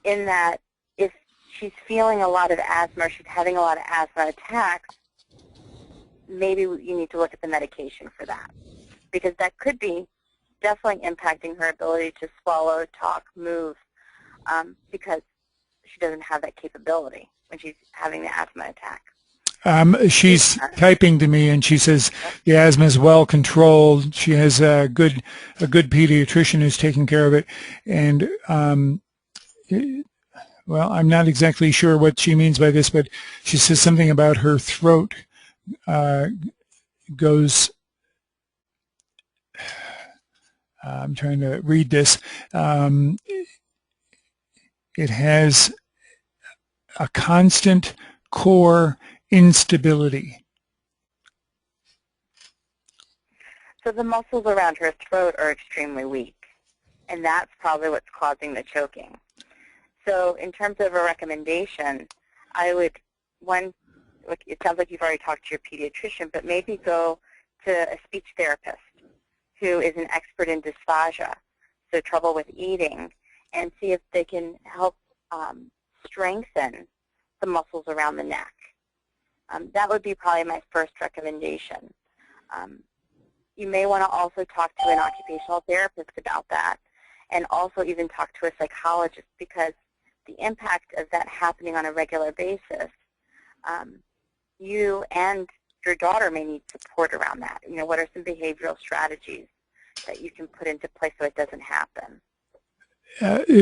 in that if she's feeling a lot of asthma or she's having a lot of asthma attacks, maybe you need to look at the medication for that, because that could be definitely impacting her ability to swallow, talk, move, because she doesn't have that capability when she's having the asthma attack. She's typing to me, and she says the asthma is well controlled. She has a good pediatrician who's taking care of it, and well, I'm not exactly sure what she means by this, but she says something about her throat goes. I'm trying to read this. It has a constant core instability. So the muscles around her throat are extremely weak, and that's probably what's causing the choking. So in terms of a recommendation, I would, it sounds like you've already talked to your pediatrician, but maybe go to a speech therapist who is an expert in dysphagia, so trouble with eating, and see if they can help strengthen the muscles around the neck. That would be probably my first recommendation. You may want to also talk to an occupational therapist about that, and also even talk to a psychologist, because the impact of that happening on a regular basis, you and your daughter may need support around that. You know, what are some behavioral strategies that you can put into place so it doesn't happen?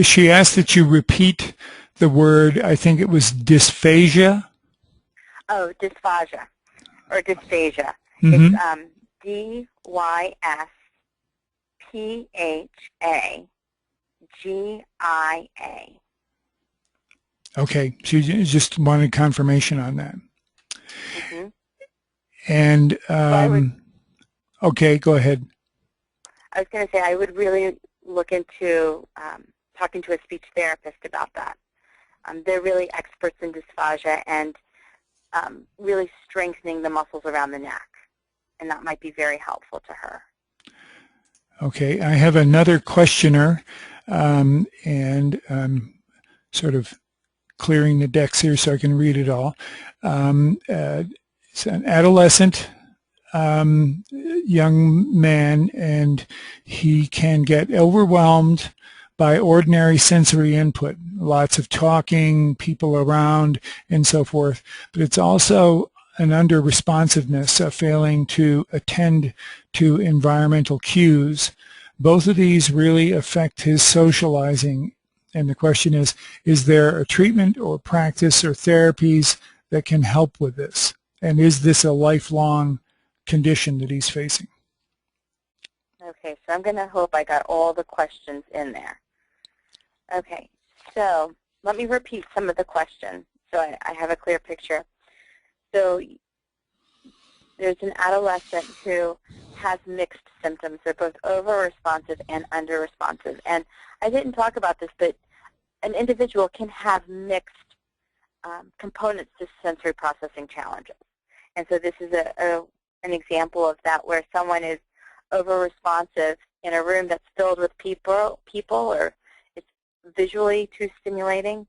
She asked that you repeat the word, I think it was dysphagia. Oh, dysphagia, or dysphagia. Mm-hmm. It's D-Y-S-P-H-A-G-I-A. Okay, she just wanted confirmation on that. Mm-hmm. And, okay, go ahead. I was going to say I would really look into talking to a speech therapist about that. They're really experts in dysphagia and really strengthening the muscles around the neck, and that might be very helpful to her. Okay, I have another questioner, and I'm sort of clearing the decks here so I can read it all. It's an adolescent young man, and he can get overwhelmed by ordinary sensory input, lots of talking, people around, and so forth. But it's also an under-responsiveness, a failing to attend to environmental cues. Both of these really affect his socializing. And the question is there a treatment or practice or therapies that can help with this? And is this a lifelong condition that he's facing? Okay, so I'm going to hope I got all the questions in there. Okay, so let me repeat some of the questions so I have a clear picture. So there's an adolescent who has mixed symptoms. They're both over-responsive and under-responsive. And I didn't talk about this, but an individual can have mixed components to sensory processing challenges. And so this is an example of that, where someone is over-responsive in a room that's filled with people, or it's visually too stimulating,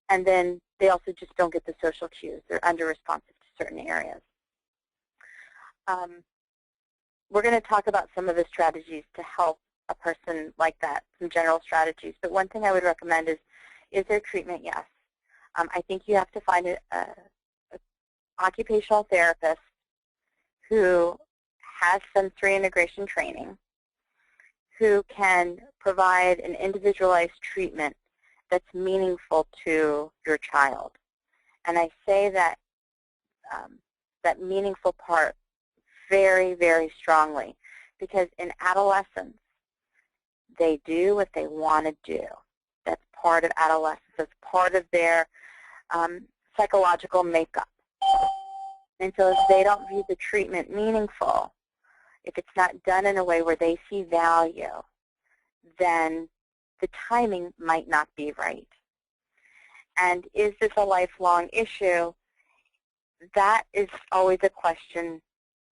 and then they also just don't get the social cues. They're under-responsive to certain areas. We're going to talk about some of the strategies to help a person like that, some general strategies. But one thing I would recommend is there treatment? Yes. I think you have to find an occupational therapist who has sensory integration training, who can provide an individualized treatment that's meaningful to your child. And I say that that meaningful part very, very strongly, because in adolescence, they do what they want to do. That's part of adolescence. That's part of their psychological makeup. And so if they don't view the treatment meaningful, if it's not done in a way where they see value, then the timing might not be right. And is this a lifelong issue? That is always a question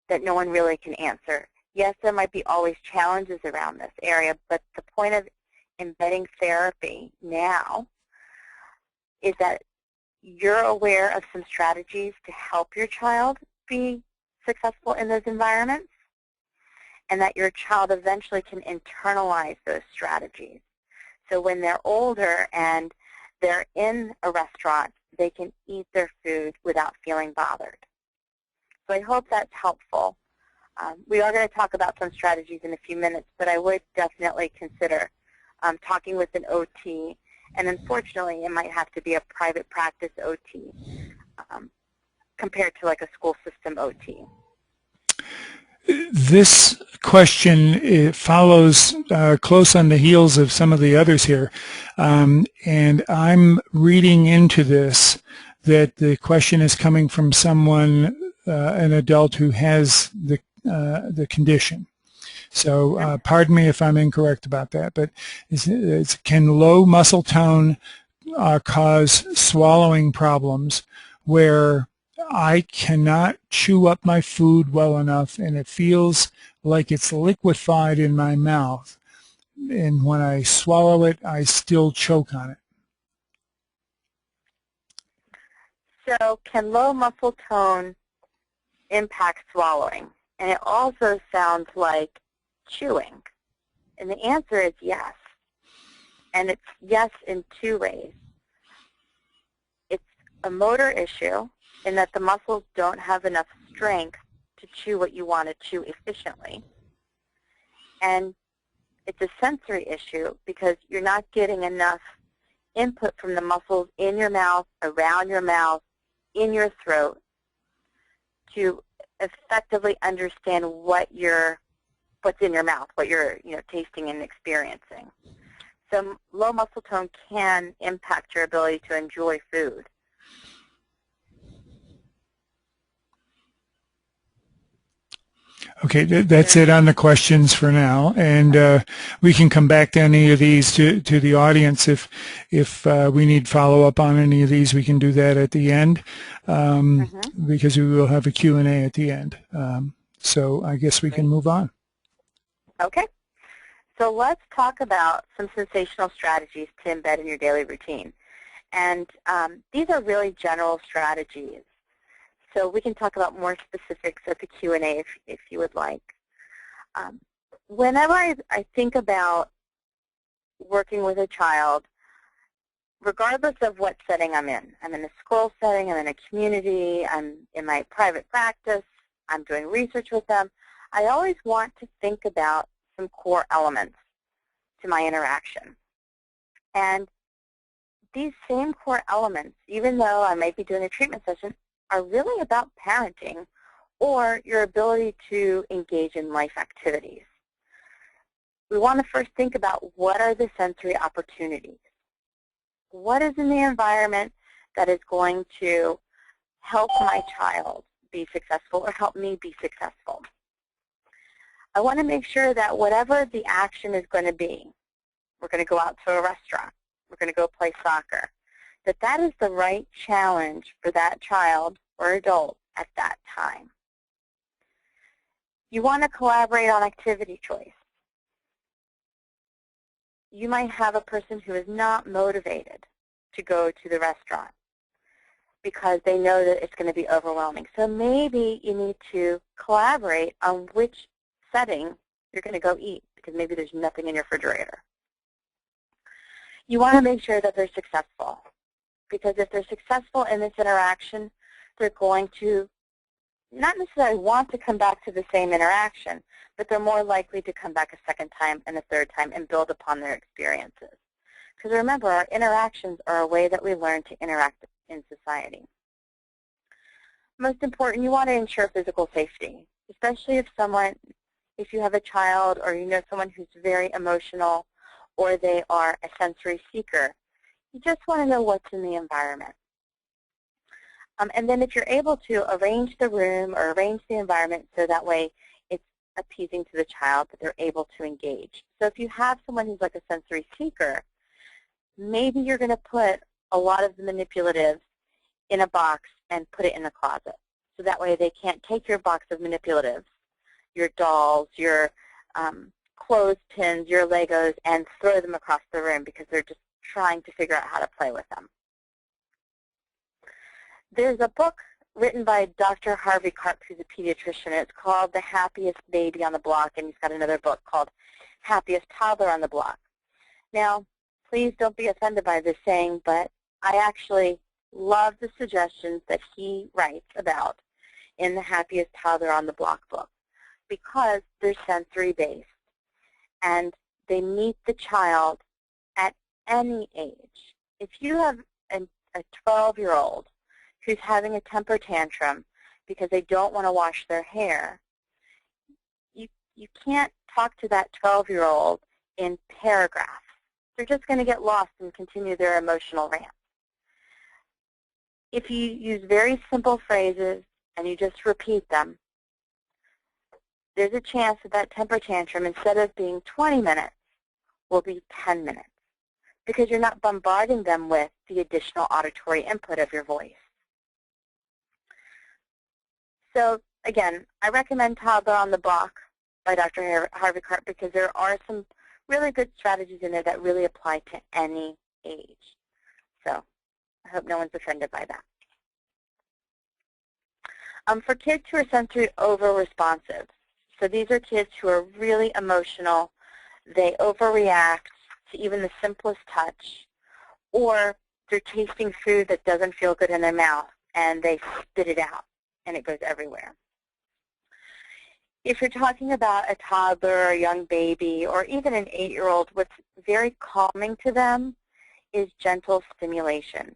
that no one really can answer. Yes, there might be always challenges around this area, but the point of embedding therapy now is that you're aware of some strategies to help your child be successful in those environments, and that your child eventually can internalize those strategies. So when they're older and they're in a restaurant, they can eat their food without feeling bothered. So I hope that's helpful. We are going to talk about some strategies in a few minutes, but I would definitely consider talking with an OT, and unfortunately it might have to be a private practice OT compared to like a school system OT. This question follows close on the heels of some of the others here, and I'm reading into this that the question is coming from someone, an adult who has the condition. So pardon me if I'm incorrect about that, but can low muscle tone cause swallowing problems where I cannot chew up my food well enough and it feels like it's liquefied in my mouth, and when I swallow it, I still choke on it? So can low muscle tone impact swallowing? And it also sounds like chewing. And the answer is yes. And it's yes in two ways. It's a motor issue in that the muscles don't have enough strength to chew what you want to chew efficiently. And it's a sensory issue because you're not getting enough input from the muscles in your mouth, around your mouth, in your throat to effectively understand what's in your mouth, what you're tasting and experiencing. So low muscle tone can impact your ability to enjoy food. Okay, that's it on the questions for now, and we can come back to any of these to the audience if we need follow-up on any of these. We can do that at the end because we will have a Q&A at the end. So I guess we can move on. Okay, so let's talk about some sensational strategies to embed in your daily routine. And these are really general strategies. So we can talk about more specifics at the Q&A if you would like. Whenever I think about working with a child, regardless of what setting I'm in a school setting, I'm in a community, I'm in my private practice, I'm doing research with them, I always want to think about some core elements to my interaction. And these same core elements, even though I might be doing a treatment session, are really about parenting or your ability to engage in life activities. We want to first think about what are the sensory opportunities. What is in the environment that is going to help my child be successful or help me be successful. I want to make sure that whatever the action is going to be, we're going to go out to a restaurant, we're going to go play soccer, that is the right challenge for that child or adult at that time. You want to collaborate on activity choice. You might have a person who is not motivated to go to the restaurant because they know that it's going to be overwhelming. So maybe you need to collaborate on which setting you're going to go eat, because maybe there's nothing in your refrigerator. You want to make sure that they're successful, because if they're successful in this interaction, they're going to not necessarily want to come back to the same interaction, but they're more likely to come back a second time and a third time and build upon their experiences. Because remember, our interactions are a way that we learn to interact in society. Most important, you want to ensure physical safety, especially if you have a child or you know someone who's very emotional or they are a sensory seeker. You just want to know what's in the environment. And then if you're able to arrange the room or arrange the environment so that way it's appeasing to the child, that they're able to engage. So if you have someone who's like a sensory seeker, maybe you're going to put a lot of the manipulatives in a box and put it in the closet. So that way they can't take your box of manipulatives, your dolls, your clothespins, your Legos, and throw them across the room because they're just trying to figure out how to play with them. There's a book written by Dr. Harvey Karp, who's a pediatrician. It's called The Happiest Baby on the Block, and he's got another book called Happiest Toddler on the Block. Now, please don't be offended by this saying, but I actually love the suggestions that he writes about in the Happiest Toddler on the Block book, because they're sensory-based, and they meet the child at any age. If you have a 12-year-old who's having a temper tantrum because they don't want to wash their hair, you can't talk to that 12-year-old in paragraphs. They're just going to get lost and continue their emotional rant. If you use very simple phrases and you just repeat them, there's a chance that that temper tantrum, instead of being 20 minutes, will be 10 minutes, because you're not bombarding them with the additional auditory input of your voice. So again, I recommend Toddler on the Block by Dr. Harvey Karp, because there are some really good strategies in there that really apply to any age. So I hope no one's offended by that. For kids who are sensory over-responsive, so these are kids who are really emotional, they overreact to even the simplest touch, or they're tasting food that doesn't feel good in their mouth and they spit it out and it goes everywhere. If you're talking about a toddler or a young baby or even an 8-year-old, what's very calming to them is gentle stimulation.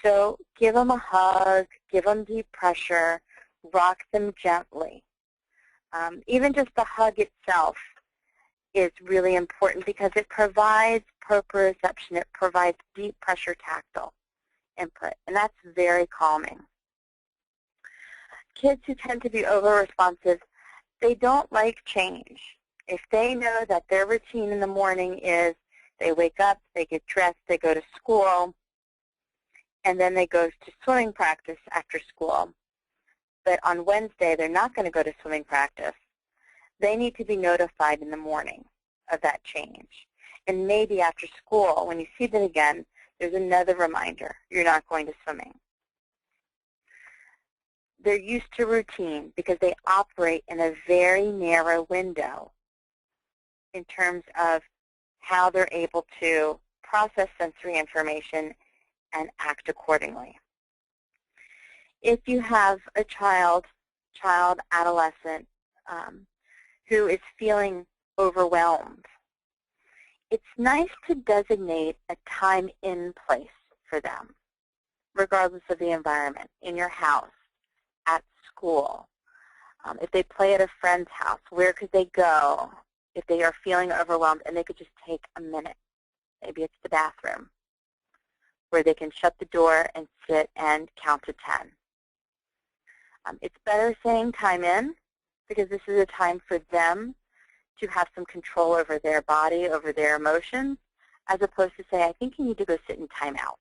So give them a hug, give them deep pressure, rock them gently. Even just the hug itself is really important because it provides proprioception. It provides deep pressure tactile input, and that's very calming. Kids who tend to be over-responsive, they don't like change. If they know that their routine in the morning is they wake up, they get dressed, they go to school, and then they go to swimming practice after school, but on Wednesday they're not going to go to swimming practice, they need to be notified in the morning of that change. And maybe after school, when you see them again, there's another reminder, you're not going to swimming. They're used to routine because they operate in a very narrow window in terms of how they're able to process sensory information and act accordingly. If you have a child, adolescent, who is feeling overwhelmed, it's nice to designate a time in place for them, regardless of the environment, in your house, at school. If they play at a friend's house, where could they go if they are feeling overwhelmed and they could just take a minute? Maybe it's the bathroom, where they can shut the door and sit and count to 10. It's better saying time in, because this is a time for them to have some control over their body, over their emotions, as opposed to say, I think you need to go sit in time out.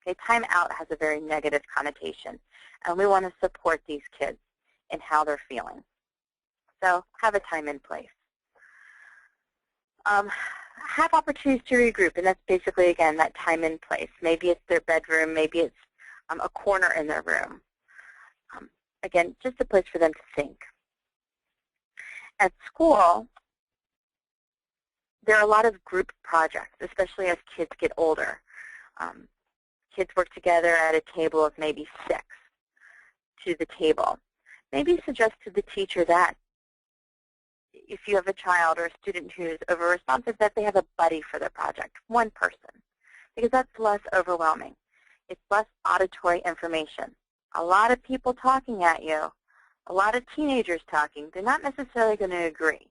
Okay, time out has a very negative connotation, and we want to support these kids in how they're feeling. So have a time in place. Have opportunities to regroup, and that's basically, again, that time in place. Maybe it's their bedroom, maybe it's a corner in their room. Again, just a place for them to think. At school, there are a lot of group projects, especially as kids get older. Kids work together at a table of maybe 6 to the table. Maybe suggest to the teacher that if you have a child or a student who's over-responsive, that they have a buddy for their project, one person, because that's less overwhelming. It's less auditory information. A lot of people talking at you, a lot of teenagers talking, they're not necessarily going to agree.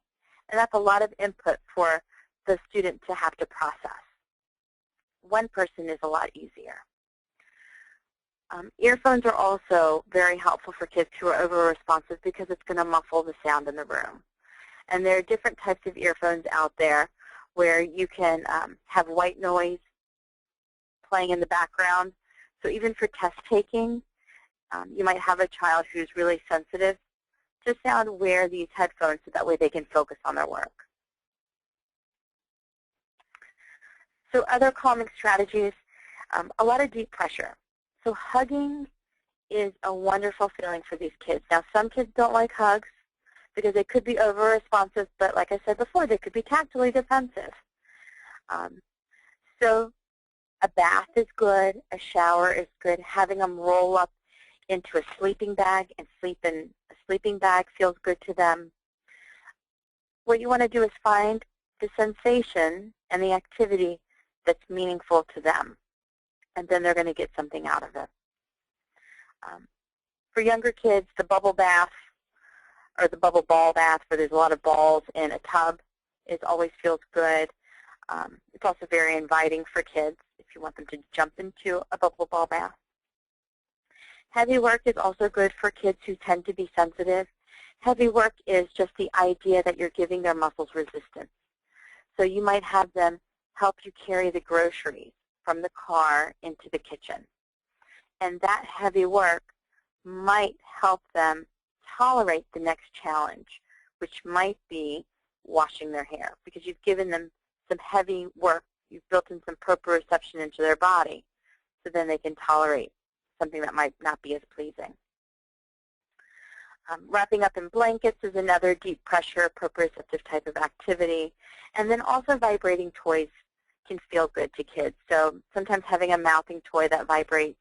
And that's a lot of input for the student to have to process. One person is a lot easier. Earphones are also very helpful for kids who are over-responsive because it's going to muffle the sound in the room. And there are different types of earphones out there where you can have white noise playing in the background. So even for test taking, you might have a child who's really sensitive to sound, wear these headphones so that way they can focus on their work. So other calming strategies, a lot of deep pressure. So hugging is a wonderful feeling for these kids. Now, some kids don't like hugs because they could be over-responsive, but like I said before, they could be tactily defensive. So a bath is good, a shower is good, having them roll up into a sleeping bag and sleep in a sleeping bag feels good to them. What you want to do is find the sensation and the activity that's meaningful to them, and then they're going to get something out of it. For younger kids, the bubble bath or the bubble ball bath, where there's a lot of balls in a tub, always feels good. It's also very inviting for kids if you want them to jump into a bubble ball bath. Heavy work is also good for kids who tend to be sensitive. Heavy work is just the idea that you're giving their muscles resistance. So you might have them help you carry the groceries from the car into the kitchen. And that heavy work might help them tolerate the next challenge, which might be washing their hair, because you've given them some heavy work. You've built in some proprioception into their body, so then they can tolerate something that might not be as pleasing. Wrapping up in blankets is another deep pressure, proprioceptive type of activity. And then also vibrating toys can feel good to kids. So sometimes having a mouthing toy that vibrates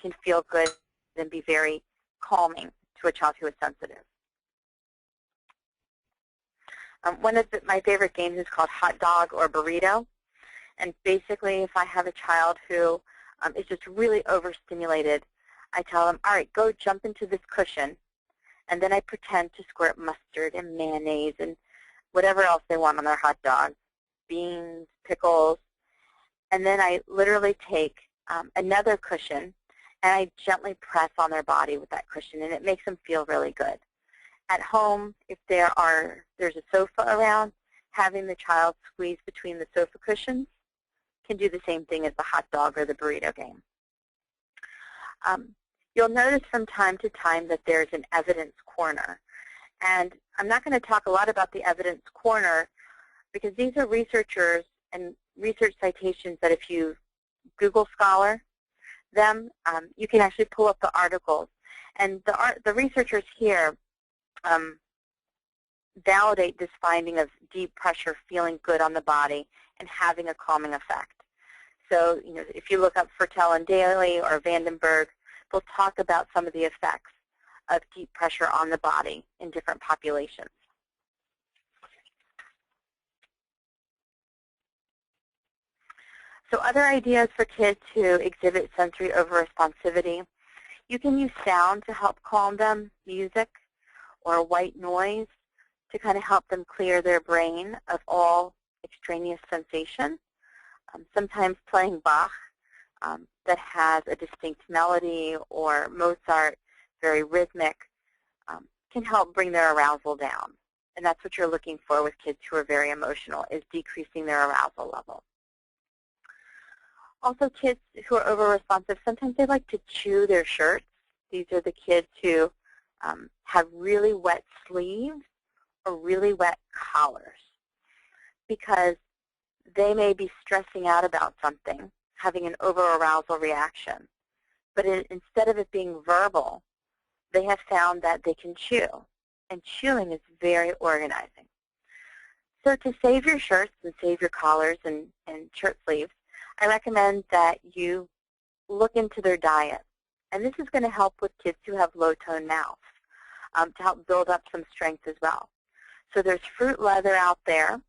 can feel good and be very calming to a child who is sensitive. One of my favorite games is called Hot Dog or Burrito. And basically, if I have a child who is just really overstimulated, I tell them, all right, go jump into this cushion. And then I pretend to squirt mustard and mayonnaise and whatever else they want on their hot dog, beans, pickles. And then I literally take another cushion and I gently press on their body with that cushion, and it makes them feel really good. At home, if there's a sofa around, having the child squeeze between the sofa cushions can do the same thing as the hot dog or the burrito game. You'll notice from time to time that there's an evidence corner. And I'm not going to talk a lot about the evidence corner because these are researchers and research citations that if you Google Scholar them, you can actually pull up the articles. And the researchers here validate this finding of deep pressure feeling good on the body and having a calming effect. So, if you look up Fertel and Daly or Vandenberg, they'll talk about some of the effects of deep pressure on the body in different populations. So other ideas for kids who exhibit sensory over-responsivity, you can use sound to help calm them, music or white noise to kind of help them clear their brain of all extraneous sensation. Sometimes playing Bach that has a distinct melody, or Mozart very rhythmic, can help bring their arousal down. And that's what you're looking for with kids who are very emotional, is decreasing their arousal level. Also, kids who are over-responsive, sometimes they like to chew their shirts. These are the kids who have really wet sleeves or really wet collars, because they may be stressing out about something, having an over-arousal reaction. But instead of it being verbal, they have found that they can chew, and chewing is very organizing. So to save your shirts and save your collars and shirt sleeves, I recommend that you look into their diet. And this is going to help with kids who have low-tone mouths, to help build up some strength as well. So there's fruit leather out there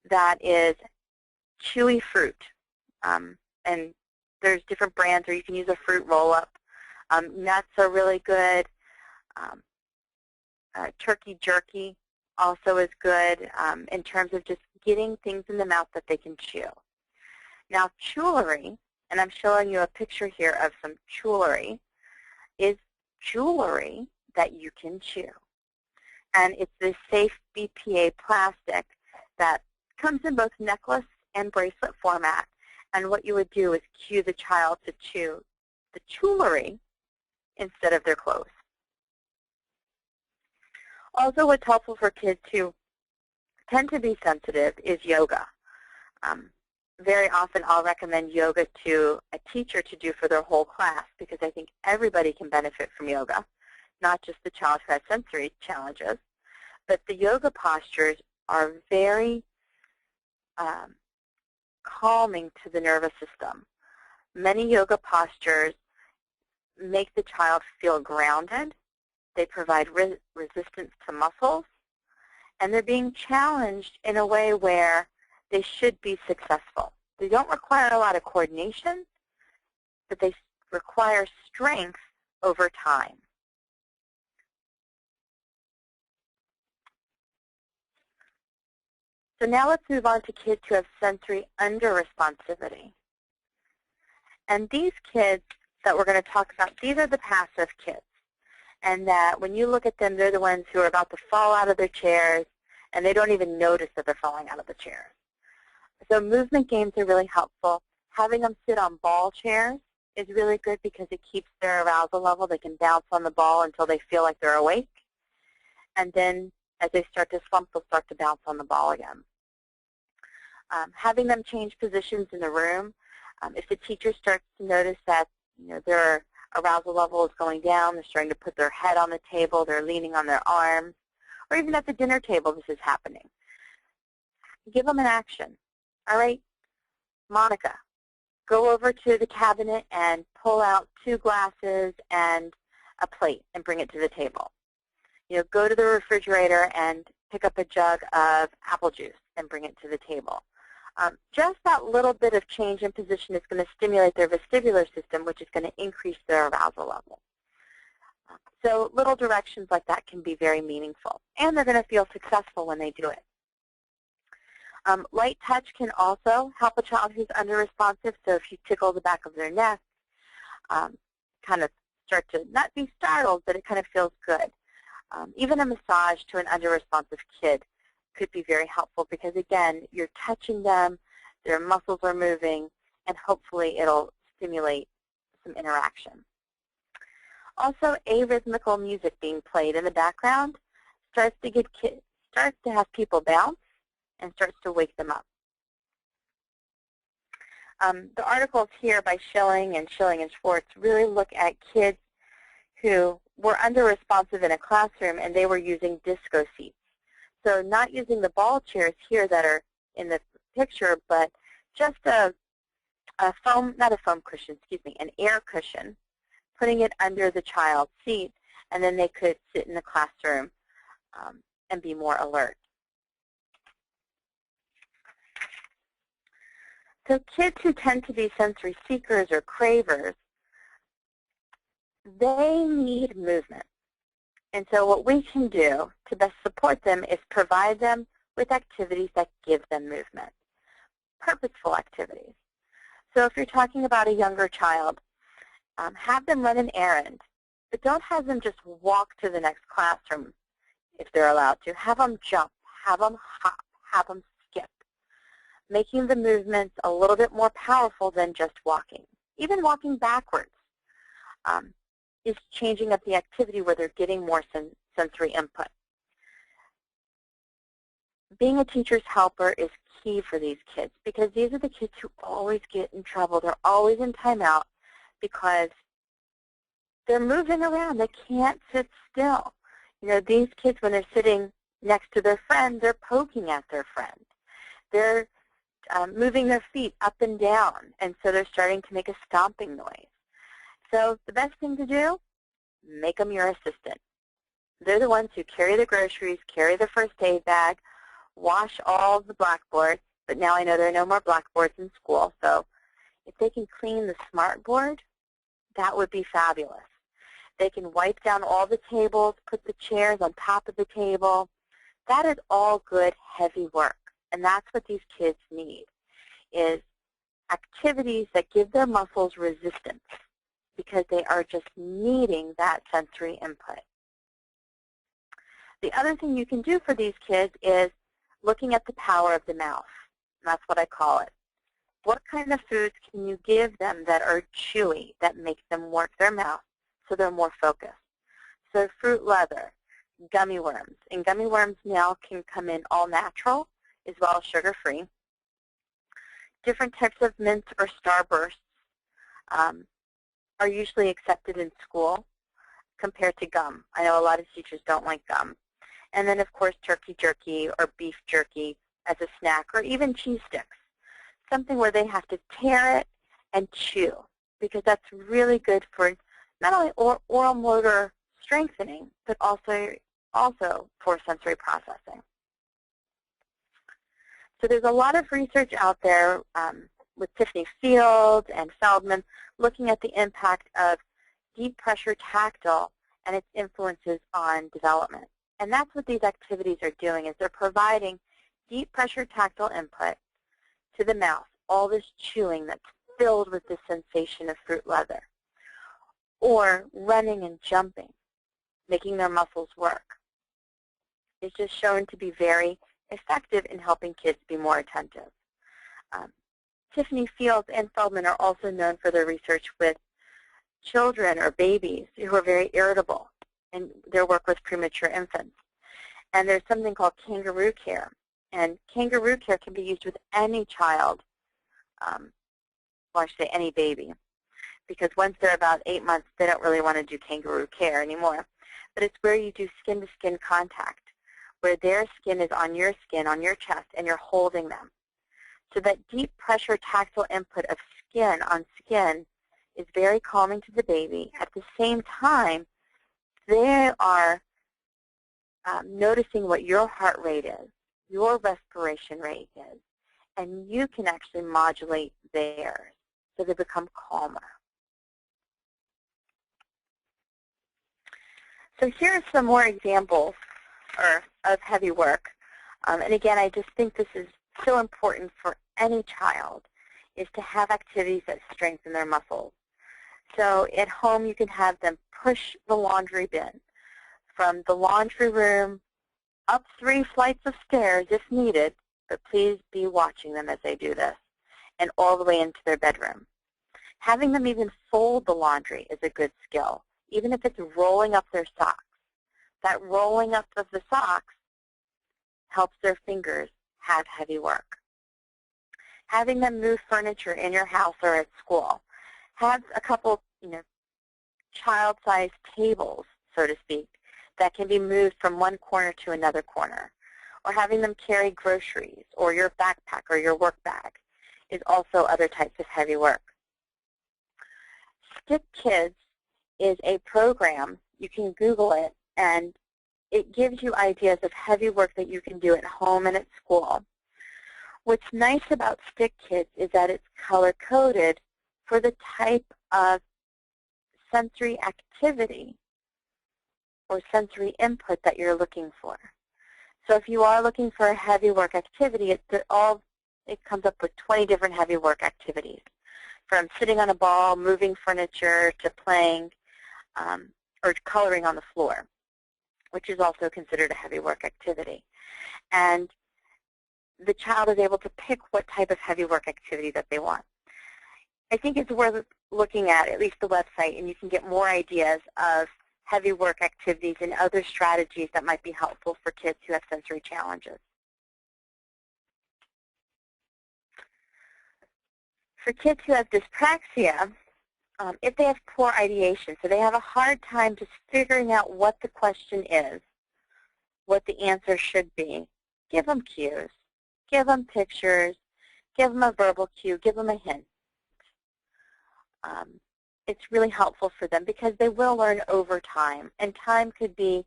that is chewy fruit. And there's different brands, or you can use a fruit roll-up. Nuts are really good. Turkey jerky also is good in terms of just getting things in the mouth that they can chew. Now, jewelry, and I'm showing you a picture here of some jewelry, is jewelry that you can chew. And it's this safe BPA plastic that comes in both necklace and bracelet format. And what you would do is cue the child to chew the jewelry instead of their clothes. Also, what's helpful for kids who tend to be sensitive is yoga. Very often I'll recommend yoga to a teacher to do for their whole class, because I think everybody can benefit from yoga, not just the child who has sensory challenges. But the yoga postures are very calming to the nervous system. Many yoga postures make the child feel grounded. They provide resistance to muscles, and they're being challenged in a way where they should be successful. They don't require a lot of coordination, but they require strength over time. So now let's move on to kids who have sensory under-responsivity. And these kids that we're going to talk about, these are the passive kids. And that when you look at them, they're the ones who are about to fall out of their chairs, and they don't even notice that they're falling out of the chairs. So movement games are really helpful. Having them sit on ball chairs is really good because it keeps their arousal level. They can bounce on the ball until they feel like they're awake. And then as they start to slump, they'll start to bounce on the ball again. Having them change positions in the room. If the teacher starts to notice that their arousal level is going down, they're starting to put their head on the table, they're leaning on their arms, or even at the dinner table this is happening, give them an action. All right, Monica, go over to the cabinet and pull out 2 glasses and a plate and bring it to the table. Go to the refrigerator and pick up a jug of apple juice and bring it to the table. Just that little bit of change in position is going to stimulate their vestibular system, which is going to increase their arousal level. So little directions like that can be very meaningful, and they're going to feel successful when they do it. Light touch can also help a child who's under-responsive. So if you tickle the back of their neck, kind of start to not be startled, but it kind of feels good. Even a massage to an under-responsive kid could be very helpful because, again, you're touching them, their muscles are moving, and hopefully it'll stimulate some interaction. Also, arrhythmical music being played in the background starts to have people bounce and starts to wake them up. The articles here by Schilling and Schwartz really look at kids who were under-responsive in a classroom and they were using disco seats. So not using the ball chairs here that are in the picture, but just an air cushion, putting it under the child's seat, and then they could sit in the classroom and be more alert. So kids who tend to be sensory seekers or cravers, they need movement. And so what we can do to best support them is provide them with activities that give them movement, purposeful activities. So if you're talking about a younger child, have them run an errand. But don't have them just walk to the next classroom if they're allowed to. Have them jump, have them hop, have them skip, making the movements a little bit more powerful than just walking. Even walking backwards is changing up the activity where they're getting more sensory input. Being a teacher's helper is key for these kids because these are the kids who always get in trouble. They're always in timeout because they're moving around. They can't sit still. You know, these kids, when they're sitting next to their friend, they're poking at their friend. They're moving their feet up and down, and so they're starting to make a stomping noise. So the best thing to do, make them your assistant. They're the ones who carry the groceries, carry the first aid bag, wash all the blackboards, but now I know there are no more blackboards in school, so if they can clean the smart board, that would be fabulous. They can wipe down all the tables, put the chairs on top of the table. That is all good, heavy work, and that's what these kids need, is activities that give their muscles resistance because they are just needing that sensory input. The other thing you can do for these kids is looking at the power of the mouth. That's what I call it. What kind of foods can you give them that are chewy, that make them work their mouth so they're more focused? So fruit leather, gummy worms. And gummy worms now can come in all natural as well as sugar-free. Different types of mints or starbursts are usually accepted in school compared to gum. I know a lot of teachers don't like gum. And then, of course, turkey jerky or beef jerky as a snack, or even cheese sticks, something where they have to tear it and chew, because that's really good for not only oral motor strengthening, but also for sensory processing. So there's a lot of research out there with Tiffany Fields and Feldman looking at the impact of deep pressure tactile and its influences on development. And that's what these activities are doing, is they're providing deep pressure tactile input to the mouth, all this chewing that's filled with the sensation of fruit leather, or running and jumping, making their muscles work. It's just shown to be very effective in helping kids be more attentive. Tiffany Fields and Feldman are also known for their research with children or babies who are very irritable, and their work with premature infants. And there's something called kangaroo care. And kangaroo care can be used with any child, well, I should say any baby, because once they're about 8 months, they don't really want to do kangaroo care anymore. But it's where you do skin-to-skin contact, where their skin is on your skin, on your chest, and you're holding them. So that deep pressure tactile input of skin on skin is very calming to the baby. At the same time, they are noticing what your heart rate is, your respiration rate is, and you can actually modulate theirs so they become calmer. So here are some more examples of heavy work. And again, I just think this is so important for any child, is to have activities that strengthen their muscles. So at home, you can have them push the laundry bin from the laundry room up 3 flights of stairs if needed, but please be watching them as they do this, and all the way into their bedroom. Having them even fold the laundry is a good skill, even if it's rolling up their socks. That rolling up of the socks helps their fingers have heavy work. Having them move furniture in your house or at school. Have a couple, child-sized tables, so to speak, that can be moved from one corner to another corner. Or having them carry groceries or your backpack or your work bag is also other types of heavy work. Stick Kids is a program. You can Google it, and it gives you ideas of heavy work that you can do at home and at school. What's nice about Stick Kids is that it's color-coded for the type of sensory activity or sensory input that you're looking for. So if you are looking for a heavy work activity, it comes up with 20 different heavy work activities, from sitting on a ball, moving furniture, to playing, or coloring on the floor, which is also considered a heavy work activity. And the child is able to pick what type of heavy work activity that they want. I think it's worth looking at least the website, and you can get more ideas of heavy work activities and other strategies that might be helpful for kids who have sensory challenges. For kids who have dyspraxia, if they have poor ideation, so they have a hard time just figuring out what the question is, what the answer should be, give them cues, give them pictures, give them a verbal cue, give them a hint. It's really helpful for them because they will learn over time, and time could be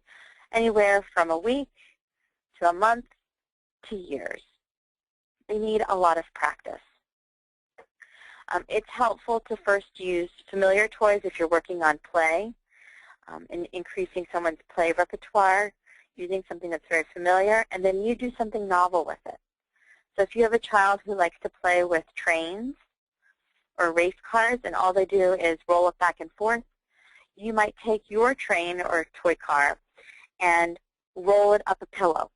anywhere from a week to a month to years. They need a lot of practice. It's helpful to first use familiar toys if you're working on play, and increasing someone's play repertoire, using something that's very familiar, and then you do something novel with it. So if you have a child who likes to play with trains or race cars and all they do is roll it back and forth, you might take your train or toy car and roll it up a pillow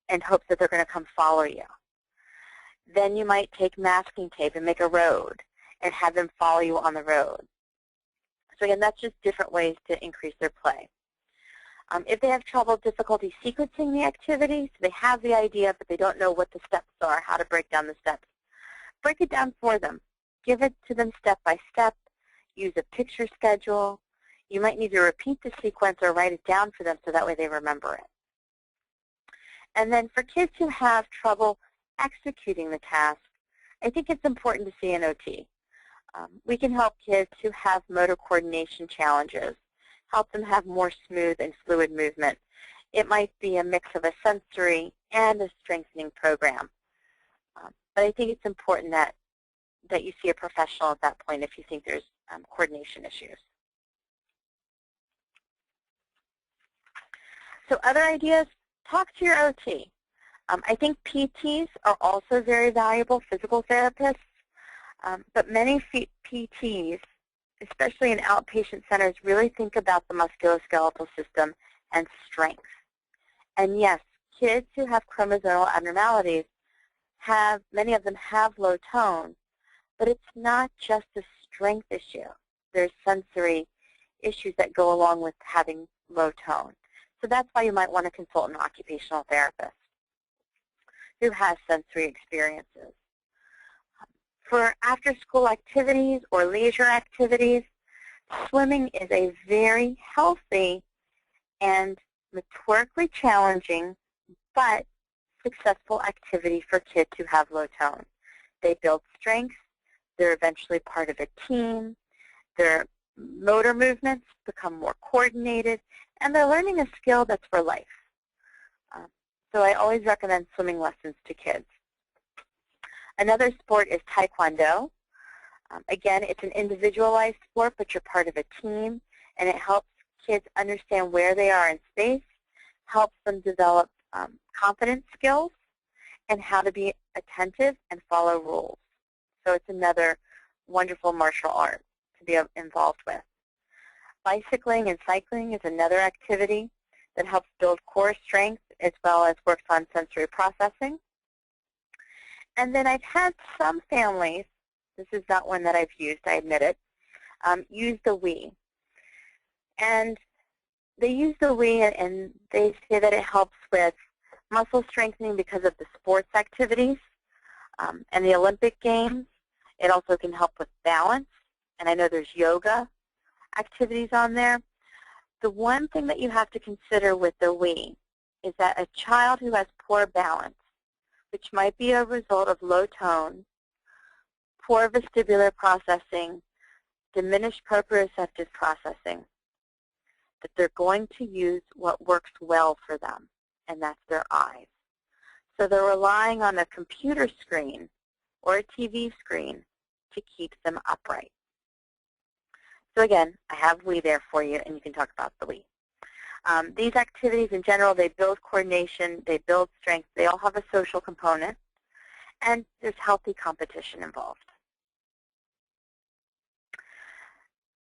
and hope that they're going to come follow you. Then you might take masking tape and make a road and have them follow you on the road. So again, that's just different ways to increase their play. If they have trouble, difficulty sequencing the activity, so they have the idea but they don't know what the steps are, how to break down the steps, break it down for them. Give it to them step by step. Use a picture schedule. You might need to repeat the sequence or write it down for them so that way they remember it. And then for kids who have trouble executing the task, I think it's important to see an OT. We can help kids who have motor coordination challenges, help them have more smooth and fluid movement. It might be a mix of a sensory and a strengthening program. But I think it's important that you see a professional at that point if you think there's coordination issues. So other ideas, talk to your OT. I think PTs are also very valuable, physical therapists, but many PTs, especially in outpatient centers, really think about the musculoskeletal system and strength. And yes, kids who have chromosomal abnormalities many of them have low tone, but it's not just a strength issue. There's sensory issues that go along with having low tone. So that's why you might want to consult an occupational therapist who has sensory experiences. For after-school activities or leisure activities, swimming is a very healthy and motorically challenging but successful activity for kids who have low tone. They build strength. They're eventually part of a team. Their motor movements become more coordinated, and they're learning a skill that's for life. So I always recommend swimming lessons to kids. Another sport is Taekwondo. Again, it's an individualized sport, but you're part of a team, and it helps kids understand where they are in space, helps them develop confidence skills, and how to be attentive and follow rules. So it's another wonderful martial art to be involved with. Bicycling and cycling is another activity that helps build core strength as well as works on sensory processing. And then I've had some families, this is not one that I've used, I admit it, use the Wii. And they use the Wii and they say that it helps with muscle strengthening because of the sports activities and the Olympic Games. It also can help with balance, and I know there's yoga activities on there. The one thing that you have to consider with the Wii is that a child who has poor balance, which might be a result of low tone, poor vestibular processing, diminished proprioceptive processing, that they're going to use what works well for them, and that's their eyes. So they're relying on a computer screen or a TV screen to keep them upright. So again, I have Wii there for you, and you can talk about the Wii. These activities in general, they build coordination, they build strength, they all have a social component, and there's healthy competition involved.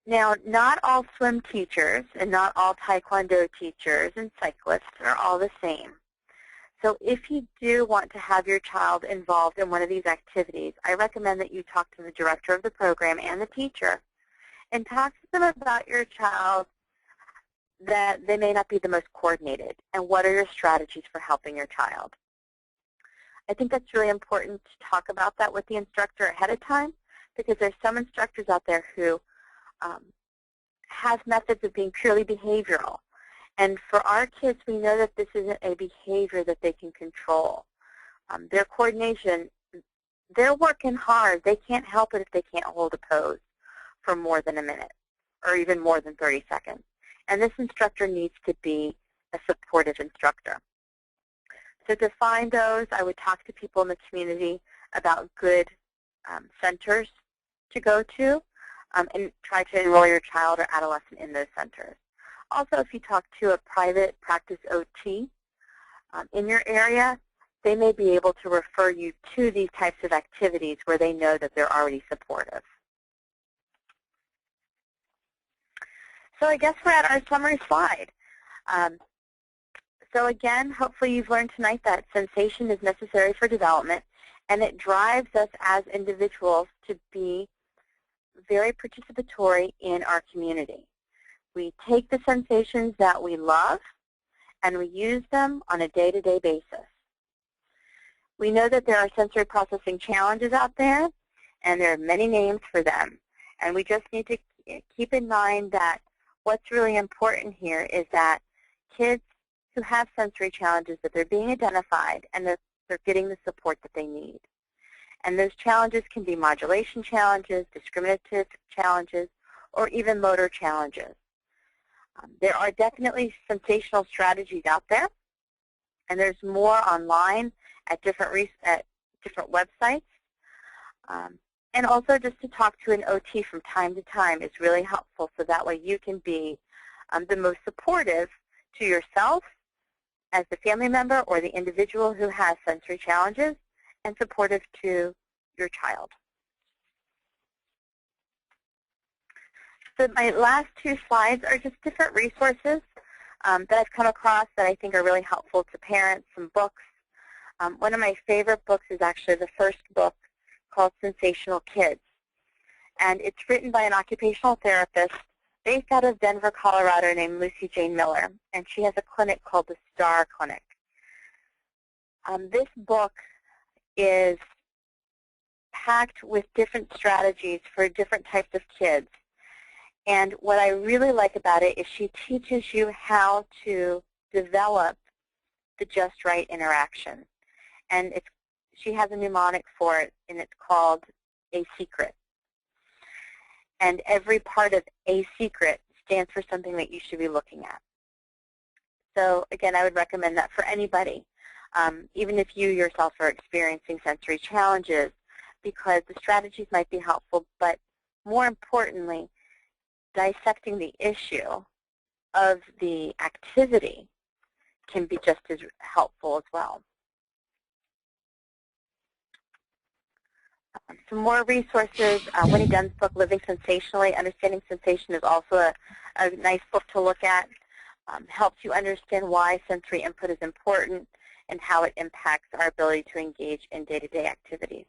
Now, not all swim teachers and not all Taekwondo teachers and cyclists are all the same. So if you do want to have your child involved in one of these activities, I recommend that you talk to the director of the program and the teacher and talk to them about your child, that they may not be the most coordinated, and what are your strategies for helping your child. I think that's really important to talk about that with the instructor ahead of time, because there's some instructors out there who have methods of being purely behavioral. And for our kids, we know that this isn't a behavior that they can control. Their coordination, they're working hard. They can't help it if they can't hold a pose for more than a minute or even more than 30 seconds. And this instructor needs to be a supportive instructor. So to find those, I would talk to people in the community about good centers to go to and try to enroll your child or adolescent in those centers. Also, if you talk to a private practice OT in your area, they may be able to refer you to these types of activities where they know that they're already supportive. So I guess we're at our summary slide. So again, hopefully you've learned tonight that sensation is necessary for development, and it drives us as individuals to be very participatory in our community. We take the sensations that we love and we use them on a day-to-day basis. We know that there are sensory processing challenges out there, and there are many names for them. And we just need to keep in mind that what's really important here is that kids who have sensory challenges, that they're being identified and that they're getting the support that they need. And those challenges can be modulation challenges, discriminative challenges, or even motor challenges. There are definitely sensational strategies out there, and there's more online at different websites. And also just to talk to an OT from time to time is really helpful, so that way you can be the most supportive to yourself as the family member or the individual who has sensory challenges, and supportive to your child. So my last two slides are just different resources that I've come across that I think are really helpful to parents, some books. One of my favorite books is actually the first book, called Sensational Kids. And it's written by an occupational therapist based out of Denver, Colorado, named Lucy Jane Miller. And she has a clinic called the STAR Clinic. This book is packed with different strategies for different types of kids. And what I really like about it is she teaches you how to develop the just right interaction. And she has a mnemonic for it, and it's called A Secret. And every part of A Secret stands for something that you should be looking at. So again, I would recommend that for anybody, even if you yourself are experiencing sensory challenges, because the strategies might be helpful, but more importantly, dissecting the issue of the activity can be just as helpful as well. Some more resources. Winnie Dunn's book, Living Sensationally, Understanding Sensation, is also a nice book to look at. Helps you understand why sensory input is important and how it impacts our ability to engage in day-to-day activities.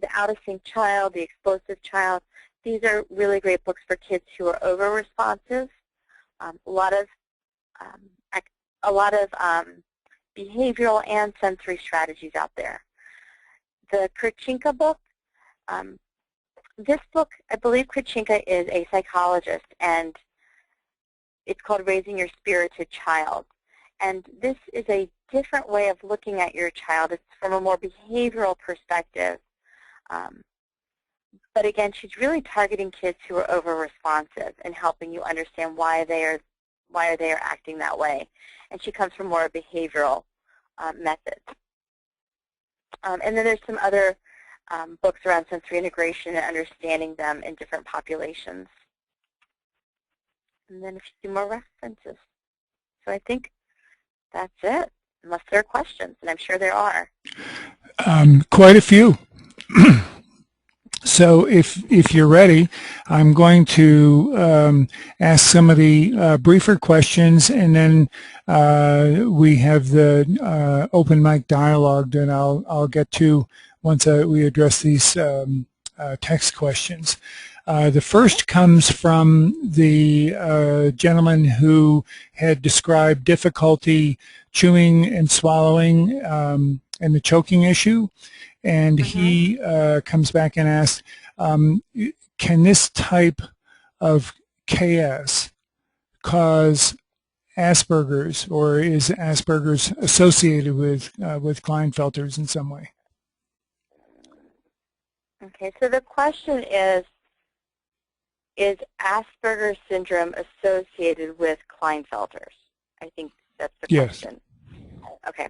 The Out-of-Sync Child, The Explosive Child, these are really great books for kids who are over-responsive. A lot of behavioral and sensory strategies out there. The Kurchinka book, this book, I believe Kurchinka is a psychologist, and it's called Raising Your Spirited Child. And this is a different way of looking at your child. It's from a more behavioral perspective. But again, she's really targeting kids who are over-responsive and helping you understand why they are acting that way. And she comes from more behavioral methods. And then there's some other books around sensory integration and understanding them in different populations. And then a few more references. So I think that's it, unless there are questions, and I'm sure there are. Quite a few. So if you're ready, I'm going to ask some of the briefer questions, and then we have the open mic dialogue that I'll get to once we address these text questions. The first comes from the gentleman who had described difficulty chewing and swallowing and the choking issue. And he comes back and asks, can this type of KS cause Asperger's, or is Asperger's associated with Klinefelter's in some way? Okay, so the question is Asperger's syndrome associated with Klinefelter's? I think that's the question. Okay,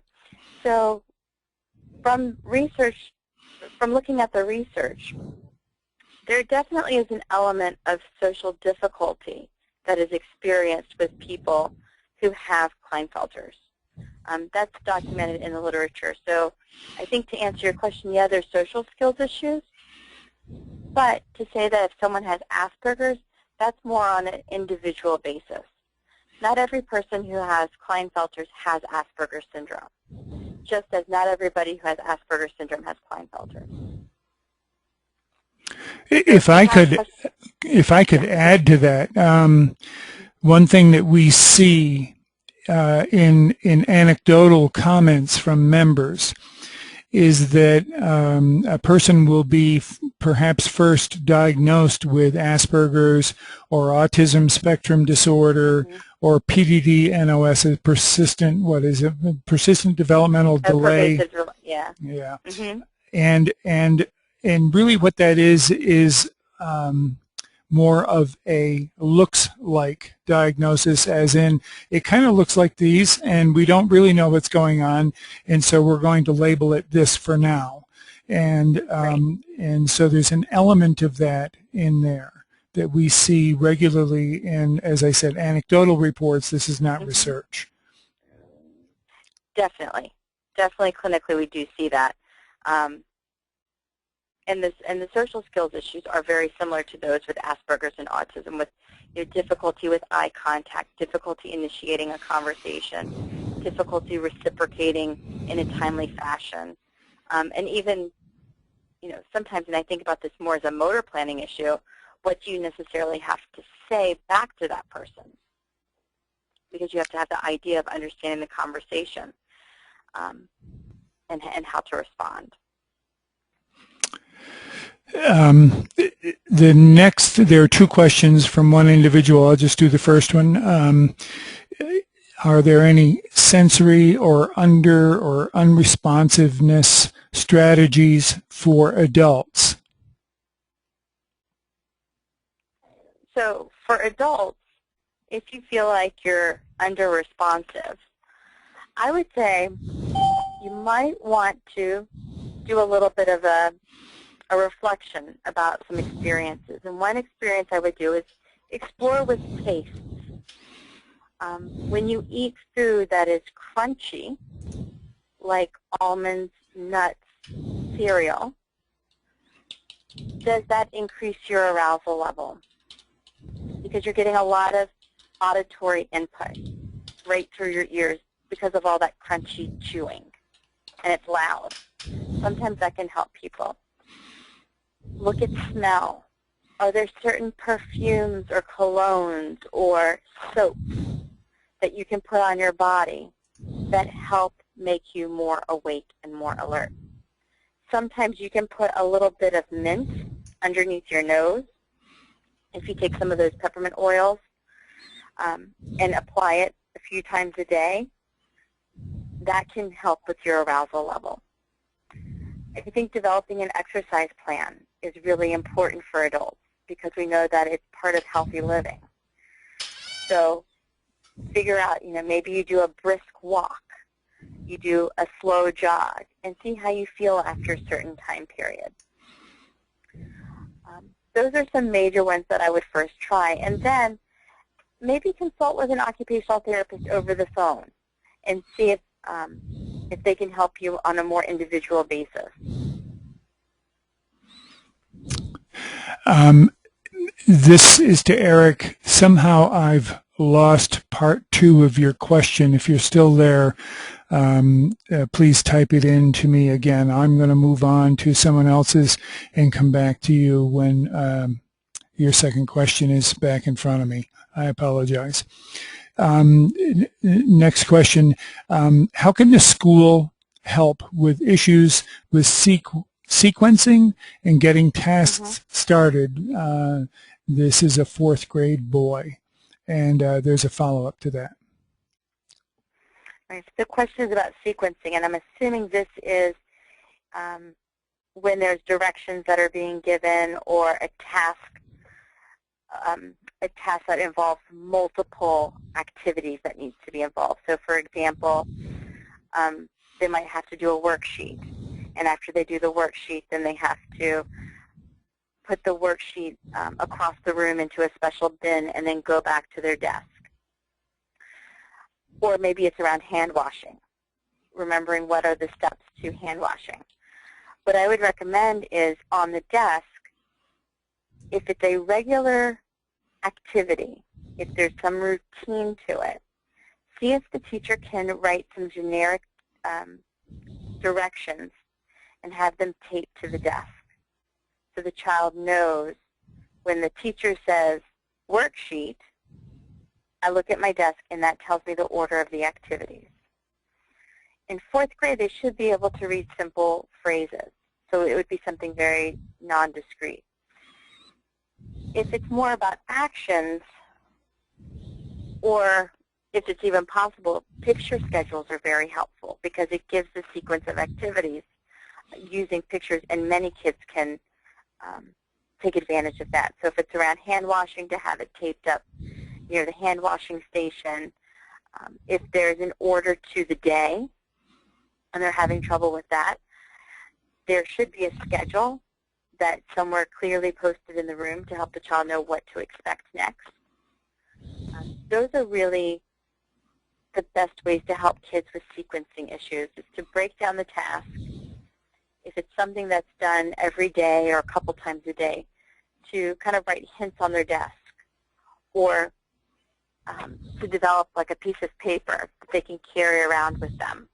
so from looking at the research, there definitely is an element of social difficulty that is experienced with people who have Klinefelter's. That's documented in the literature. So I think to answer your question, yeah, there's social skills issues. But to say that if someone has Asperger's, that's more on an individual basis. Not every person who has Klinefelter's has Asperger's syndrome, just as not everybody who has Asperger's syndrome has Klinefelter's. If I could add to that, one thing that we see in anecdotal comments from members is that a person will be perhaps first diagnosed with Asperger's or autism spectrum disorder or PDD-NOS, a persistent, what is it, persistent developmental delay. Yeah. Yeah. And really what that is more of a looks-like diagnosis, as in it kind of looks like these and we don't really know what's going on, and so we're going to label it this for now. And and so there's an element of that in there that we see regularly in, as I said, anecdotal reports. This is not research. Definitely clinically we do see that. And the social skills issues are very similar to those with Asperger's and autism, with difficulty with eye contact, difficulty initiating a conversation, difficulty reciprocating in a timely fashion, and even, sometimes, and I think about this more as a motor planning issue, what do you necessarily have to say back to that person? Because you have to have the idea of understanding the conversation and how to respond. There are two questions from one individual. I'll just do the first one. Are there any sensory or under or unresponsiveness strategies for adults? So for adults, if you feel like you're under-responsive, I would say you might want to do a little bit of a reflection about some experiences. And one experience I would do is explore with tastes. When you eat food that is crunchy, like almonds, nuts, cereal, does that increase your arousal level? Because you're getting a lot of auditory input right through your ears because of all that crunchy chewing, and it's loud. Sometimes that can help people. Look at smell. Are there certain perfumes or colognes or soaps that you can put on your body that help make you more awake and more alert? Sometimes you can put a little bit of mint underneath your nose. If you take some of those peppermint oils and apply it a few times a day, that can help with your arousal level. I think developing an exercise plan is really important for adults because we know that it's part of healthy living. So figure out, maybe you do a brisk walk, you do a slow jog, and see how you feel after a certain time period. Those are some major ones that I would first try, and then maybe consult with an occupational therapist over the phone and see if they can help you on a more individual basis. This is to Eric. Somehow I've lost part 2 of your question. If you're still there, please type it in to me again. I'm going to move on to someone else's and come back to you when your second question is back in front of me. I apologize. Next question. How can the school help with issues with sequencing and getting tasks started? This is a 4th grade boy, and there's a follow-up to that. Right, so the question is about sequencing, and I'm assuming this is when there's directions that are being given or a task that involves multiple activities that needs to be involved. So, for example, they might have to do a worksheet, and after they do the worksheet, then they have to put the worksheet across the room into a special bin and then go back to their desk. Or maybe it's around hand washing, remembering what are the steps to hand washing. What I would recommend is on the desk, if it's a regular activity, if there's some routine to it, see if the teacher can write some generic directions and have them taped to the desk, so the child knows when the teacher says worksheet, I look at my desk and that tells me the order of the activities. In 4th grade, they should be able to read simple phrases, so it would be something very non-discrete. If it's more about actions, or if it's even possible, picture schedules are very helpful because it gives the sequence of activities using pictures, and many kids can take advantage of that. So if it's around hand washing, to have it taped up near the hand washing station. If there's an order to the day and they're having trouble with that, there should be a schedule that's somewhere clearly posted in the room to help the child know what to expect next. Those are really the best ways to help kids with sequencing issues, is to break down the task. If it's something that's done every day or a couple times a day, to kind of write hints on their desk, or to develop like a piece of paper that they can carry around with them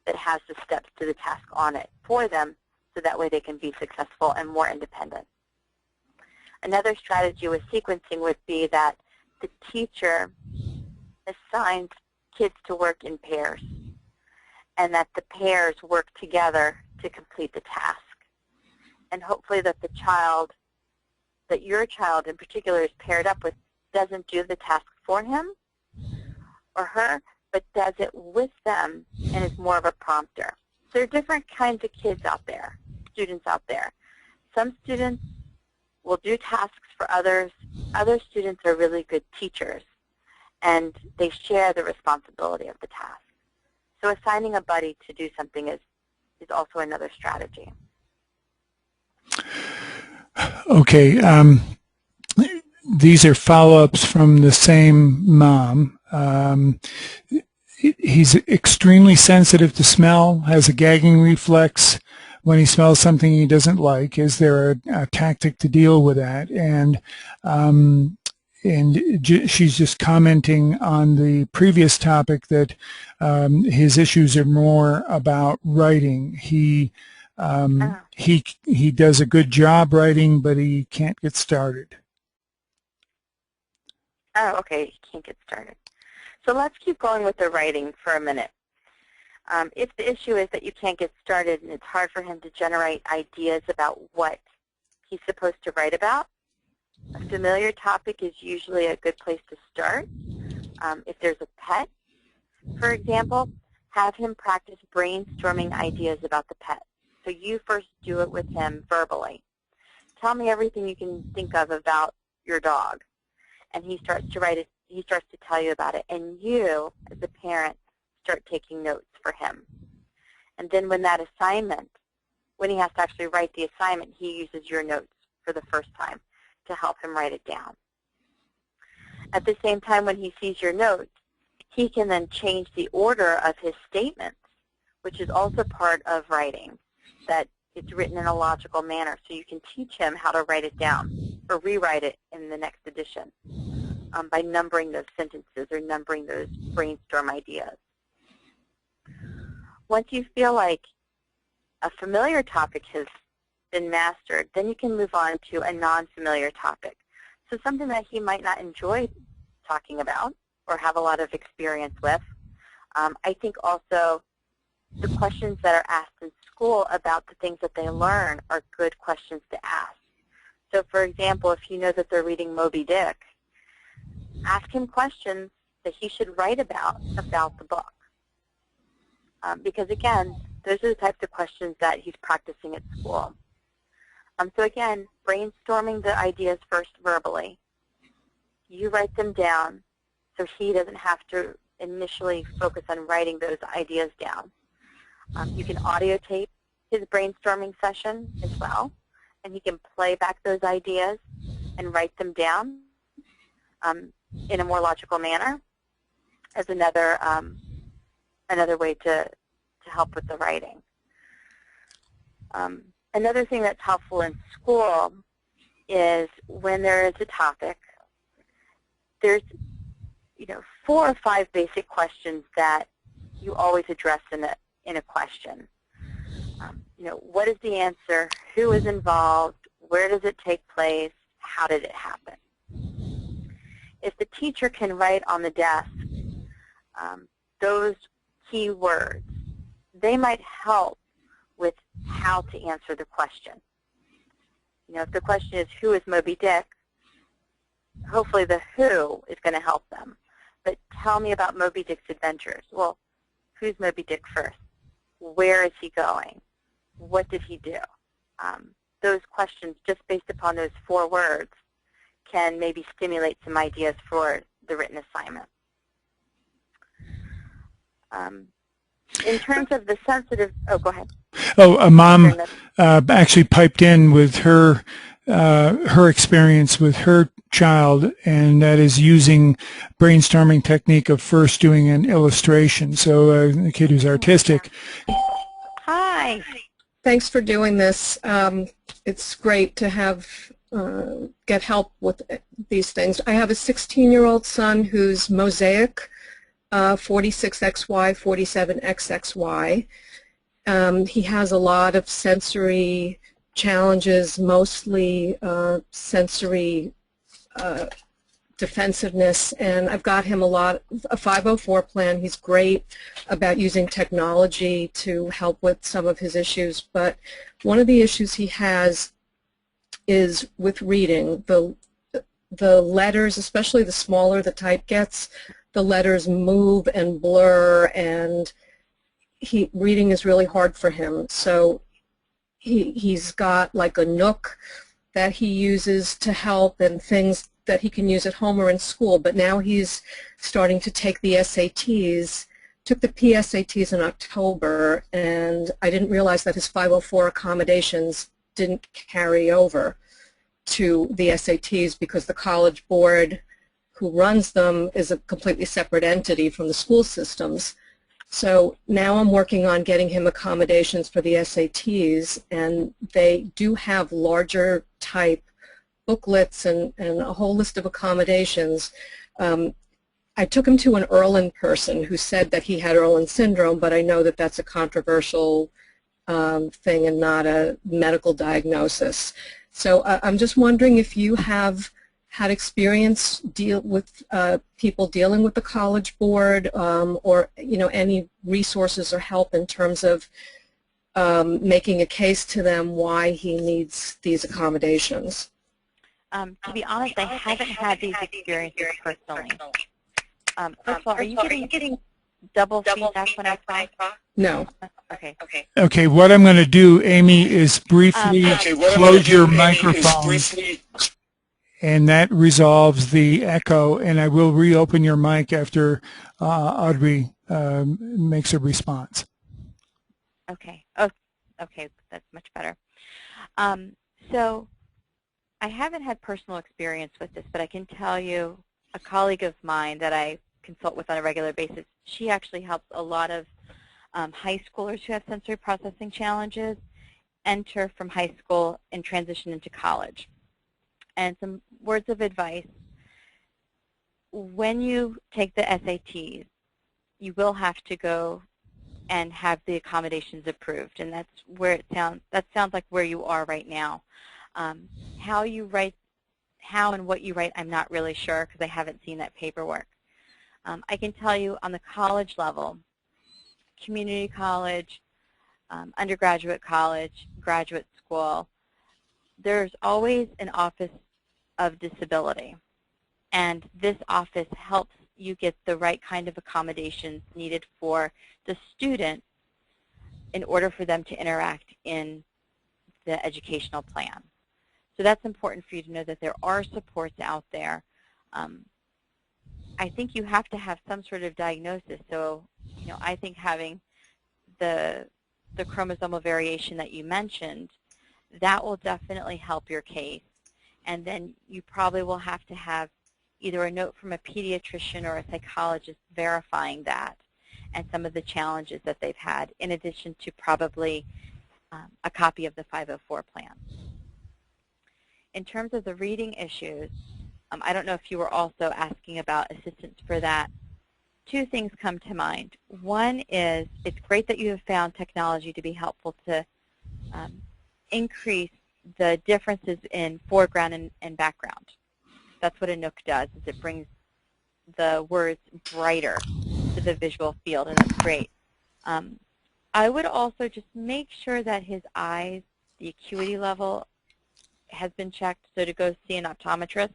that has the steps to the task on it for them, so that way they can be successful and more independent. Another strategy with sequencing would be that the teacher assigns kids to work in pairs, and that the pairs work together to complete the task. And hopefully that the child, that your child in particular is paired up with, doesn't do the task for him or her, but does it with them and is more of a prompter. So there are different kinds of kids out there, students out there. Some students will do tasks for others. Other students are really good teachers, and they share the responsibility of the task. So assigning a buddy to do something is also another strategy. Okay. These are follow-ups from the same mom. He's extremely sensitive to smell, has a gagging reflex when he smells something he doesn't like. Is there a tactic to deal with that? And she's just commenting on the previous topic that his issues are more about writing. He does a good job writing, but he can't get started. Oh, okay, he can't get started. So let's keep going with the writing for a minute. If the issue is that you can't get started and it's hard for him to generate ideas about what he's supposed to write about, a familiar topic is usually a good place to start. If there's a pet, for example, have him practice brainstorming ideas about the pet. So you first do it with him verbally. Tell me everything you can think of about your dog. And he starts to write it. He starts to tell you about it. And you, as a parent, start taking notes for him. And then when that assignment, when he has to actually write the assignment, he uses your notes for the first time to help him write it down. At the same time, when he sees your notes, he can then change the order of his statements, which is also part of writing, that it's written in a logical manner. So you can teach him how to write it down. or rewrite it in the next edition by numbering those sentences or numbering those brainstorm ideas. Once you feel like a familiar topic has been mastered, then you can move on to a non-familiar topic. So something that he might not enjoy talking about or have a lot of experience with. I think also the questions that are asked in school about the things that they learn are good questions to ask. So for example, if you know that they're reading Moby Dick, ask him questions that he should write about the book. Because again, those are the types of questions that he's practicing at school. So again, brainstorming the ideas first verbally. You write them down so he doesn't have to initially focus on writing those ideas down. You can audio tape his brainstorming session as well, and he can play back those ideas and write them down in a more logical manner as another way to help with the writing. Another thing that's helpful in school is when there is a topic, there's 4 or 5 basic questions that you always address in a question. What is the answer? Who is involved? Where does it take place? How did it happen? If the teacher can write on the desk those key words, they might help with how to answer the question. If the question is, who is Moby Dick, hopefully the who is going to help them. But tell me about Moby Dick's adventures. Well, who's Moby Dick first? Where is he going? What did he do? Those questions, just based upon those 4 words, can maybe stimulate some ideas for the written assignment. In terms of the sensitive, go ahead. A mom actually piped in with her experience with her child, and that is using brainstorming technique of first doing an illustration. So the kid who's artistic. Hi. Thanks for doing this. It's great to have get help with these things. I have a 16-year-old son who's mosaic, 46XY, 47XXY. He has a lot of sensory challenges, mostly sensory defensiveness, and I've got him a 504 plan. He's great about using technology to help with some of his issues, but one of the issues he has is with reading. The letters, especially the smaller the type gets, the letters move and blur, and reading is really hard for him. So he's got like a Nook that he uses to help, and things that he can use at home or in school, but now he's starting to take the SATs, took the PSATs in October, and I didn't realize that his 504 accommodations didn't carry over to the SATs because the College Board who runs them is a completely separate entity from the school systems. So now I'm working on getting him accommodations for the SATs, and they do have larger type booklets and a whole list of accommodations. I took him to an Erlin person who said that he had Erlin syndrome, but I know that that's a controversial thing and not a medical diagnosis. So I'm just wondering if you have had experience with people dealing with the College Board, or any resources or help in terms of making a case to them why he needs these accommodations. To be honest, I haven't had these experiences personally. First of all, are you getting double feedback when I talk? No. Okay. Okay, what I'm going to do, Amy, is briefly close your microphone, and that resolves the echo, and I will reopen your mic after Audrey makes a response. Okay. Oh, okay, that's much better. So I haven't had personal experience with this, but I can tell you a colleague of mine that I consult with on a regular basis, she actually helps a lot of high schoolers who have sensory processing challenges enter from high school and transition into college. And some words of advice. When you take the SATs, you will have to go and have the accommodations approved, and that's where it sounds. That sounds like where you are right now. How and what you write, I'm not really sure because I haven't seen that paperwork. I can tell you on the college level, community college, undergraduate college, graduate school, there's always an office of disability, and this office helps you get the right kind of accommodations needed for the student in order for them to interact in the educational plan. So that's important for you to know that there are supports out there. I think you have to have some sort of diagnosis. So, you know, I think having the chromosomal variation that you mentioned, that will definitely help your case. And then you probably will have to have either a note from a pediatrician or a psychologist verifying that and some of the challenges that they've had, in addition to probably a copy of the 504 plan. In terms of the reading issues, I don't know if you were also asking about assistance for that. Two things come to mind. One is it's great that you have found technology to be helpful to increase the differences in foreground and background. That's what a Nook does, is it brings the words brighter to the visual field, and that's great. I would also just make sure that his eyes, the acuity level, has been checked, so to go see an optometrist.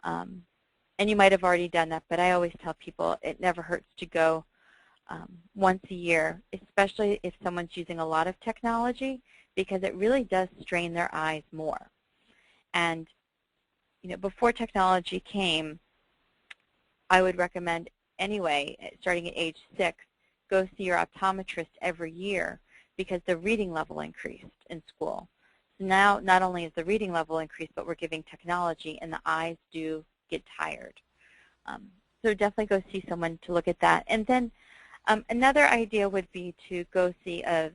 And you might have already done that, but I always tell people it never hurts to go once a year, especially if someone's using a lot of technology, because it really does strain their eyes more. And you know, before technology came, I would recommend anyway, starting at age 6, go see your optometrist every year, because the reading level increased in school. So now not only is the reading level increased, but we're giving technology, and the eyes do get tired. So definitely go see someone to look at that. And then another idea would be to go see a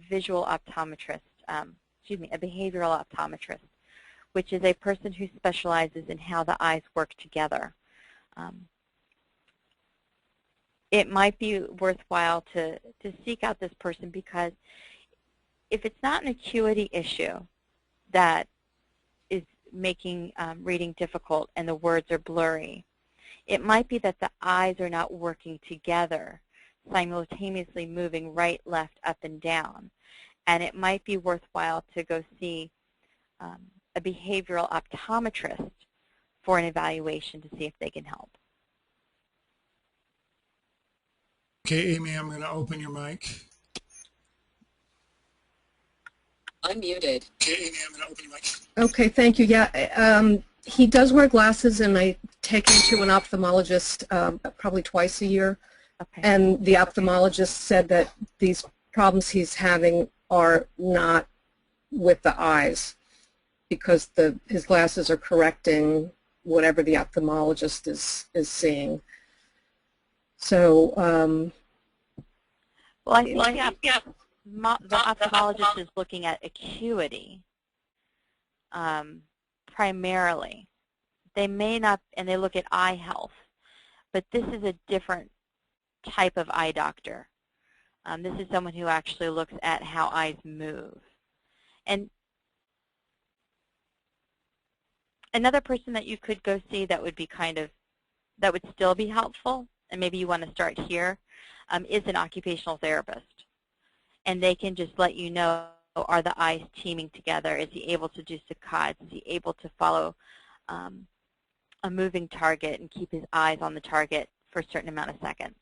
visual optometrist, a behavioral optometrist, which is a person who specializes in how the eyes work together. It might be worthwhile to seek out this person, because if it's not an acuity issue that is making reading difficult and the words are blurry, it might be that the eyes are not working together, simultaneously moving right, left, up, and down. And it might be worthwhile to go see a behavioral optometrist for an evaluation to see if they can help. Okay, Amy, I'm going to open your mic. Unmuted. Okay, Amy, I'm going to open your mic. Okay, thank you. Yeah, he does wear glasses, and I take him to an ophthalmologist probably twice a year. Okay. And the ophthalmologist said that these problems he's having are not with the eyes, because his glasses are correcting whatever the ophthalmologist is seeing. So, well, I think the ophthalmologist is looking at acuity primarily. They may not, and they look at eye health, but this is a different type of eye doctor. This is someone who actually looks at how eyes move. And another person that you could go see that would be that would still be helpful, and maybe you want to start here, is an occupational therapist. And they can just let you know, are the eyes teaming together? Is he able to do saccades? Is he able to follow a moving target and keep his eyes on the target for a certain amount of seconds?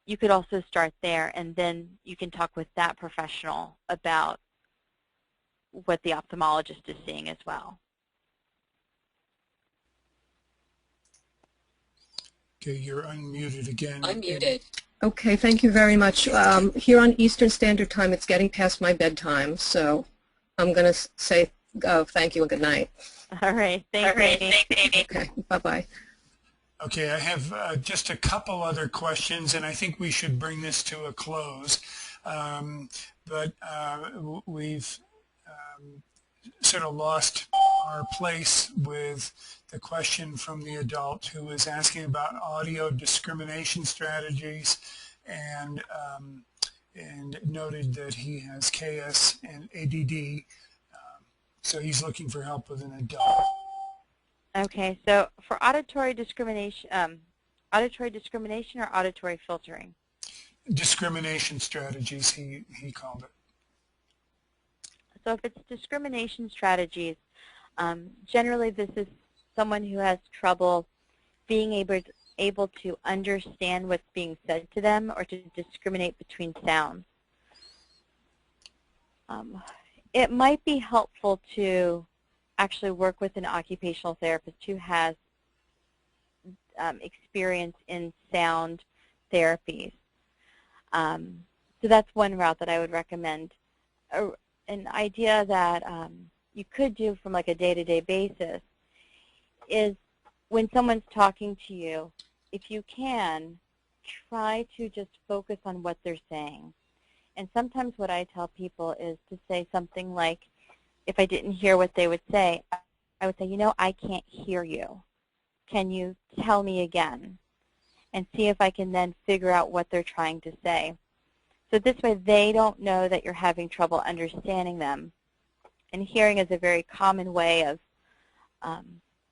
You could also start there, and then you can talk with that professional about what the ophthalmologist is seeing as well. Okay, you're unmuted again. Unmuted. okay, thank you very much. Here on Eastern Standard Time, it's getting past my bedtime, so I'm going to say thank you and good night. All right. Thanks, Amy. Okay, bye-bye. Okay, I have just a couple other questions, and I think we should bring this to a close. But we've sort of lost our place with the question from the adult who was asking about audio discrimination strategies, and noted that he has KS and ADD, so he's looking for help with an adult. Okay, so for auditory discrimination or auditory filtering? Discrimination strategies, he called it. So if it's discrimination strategies, generally this is someone who has trouble being able to understand what's being said to them or to discriminate between sounds. It might be helpful to actually work with an occupational therapist who has experience in sound therapies. So that's one route that I would recommend. An idea that you could do from like a day-to-day basis is when someone's talking to you, if you can, try to just focus on what they're saying. And sometimes what I tell people is to say something like, if I didn't hear what they would say, I would say, you know, I can't hear you. Can you tell me again? And see if I can then figure out what they're trying to say. So this way they don't know that you're having trouble understanding them. And hearing is a very common way of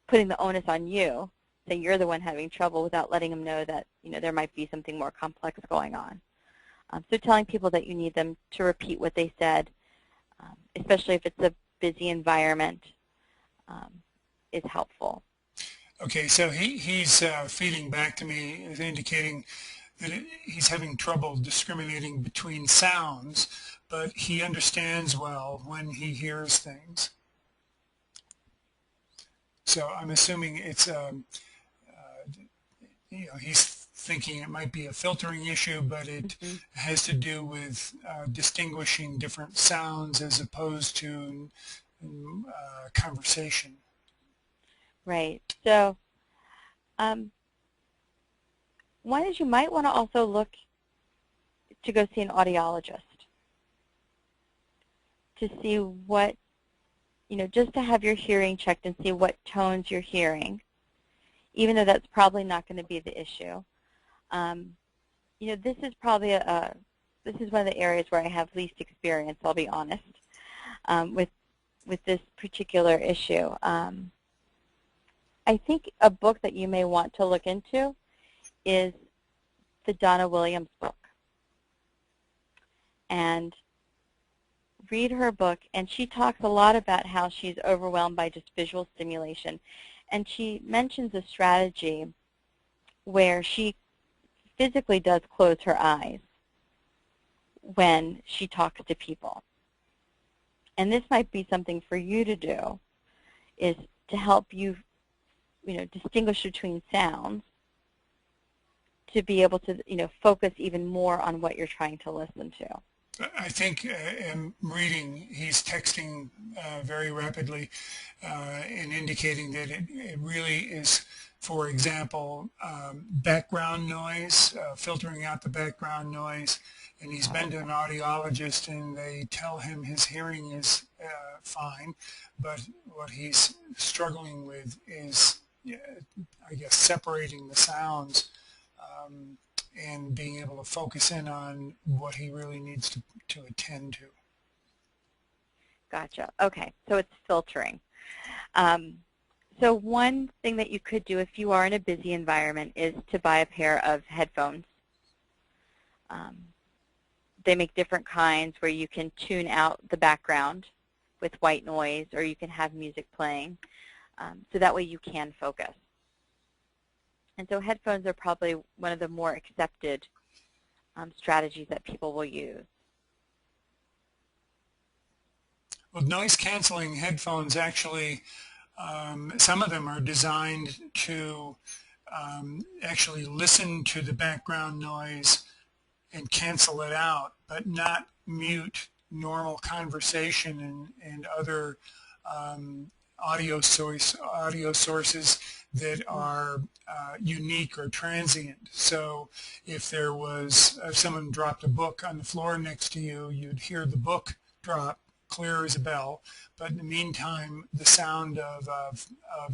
putting the onus on you, so you're the one having trouble without letting them know that, you know, there might be something more complex going on. So telling people that you need them to repeat what they said, especially if it's a busy environment, is helpful. Okay, so he's feeding back to me, indicating that he's having trouble discriminating between sounds, but he understands well when he hears things. So I'm assuming it's, you know, he's thinking it might be a filtering issue, but it has to do with distinguishing different sounds as opposed to conversation. Right. So one is you might want to also look to go see an audiologist to see what, you know, just to have your hearing checked and see what tones you're hearing, even though that's probably not going to be the issue. You know, this is probably this is one of the areas where I have least experience, I'll be honest, with this particular issue. I think a book that you may want to look into is the Donna Williams book. And read her book, and she talks a lot about how she's overwhelmed by just visual stimulation. And she mentions a strategy where she physically does close her eyes when she talks to people. And this might be something for you to do, is to help you, you know, distinguish between sounds, to be able to, you know, focus even more on what you're trying to listen to. I think in reading, he's texting very rapidly and indicating that it really is, for example, background noise, filtering out the background noise. And he's been to an audiologist, and they tell him his hearing is fine, but what he's struggling with is, I guess, separating the sounds and being able to focus in on what he really needs to attend to. Gotcha. Okay, so it's filtering. So one thing that you could do if you are in a busy environment is to buy a pair of headphones. They make different kinds where you can tune out the background with white noise, or you can have music playing, so that way you can focus. And so headphones are probably one of the more accepted strategies that people will use. Well, noise-canceling headphones actually, some of them are designed to actually listen to the background noise and cancel it out, but not mute normal conversation and other audio sources that are unique or transient. So if someone dropped a book on the floor next to you, you'd hear the book drop, clear as a bell, but in the meantime, the sound of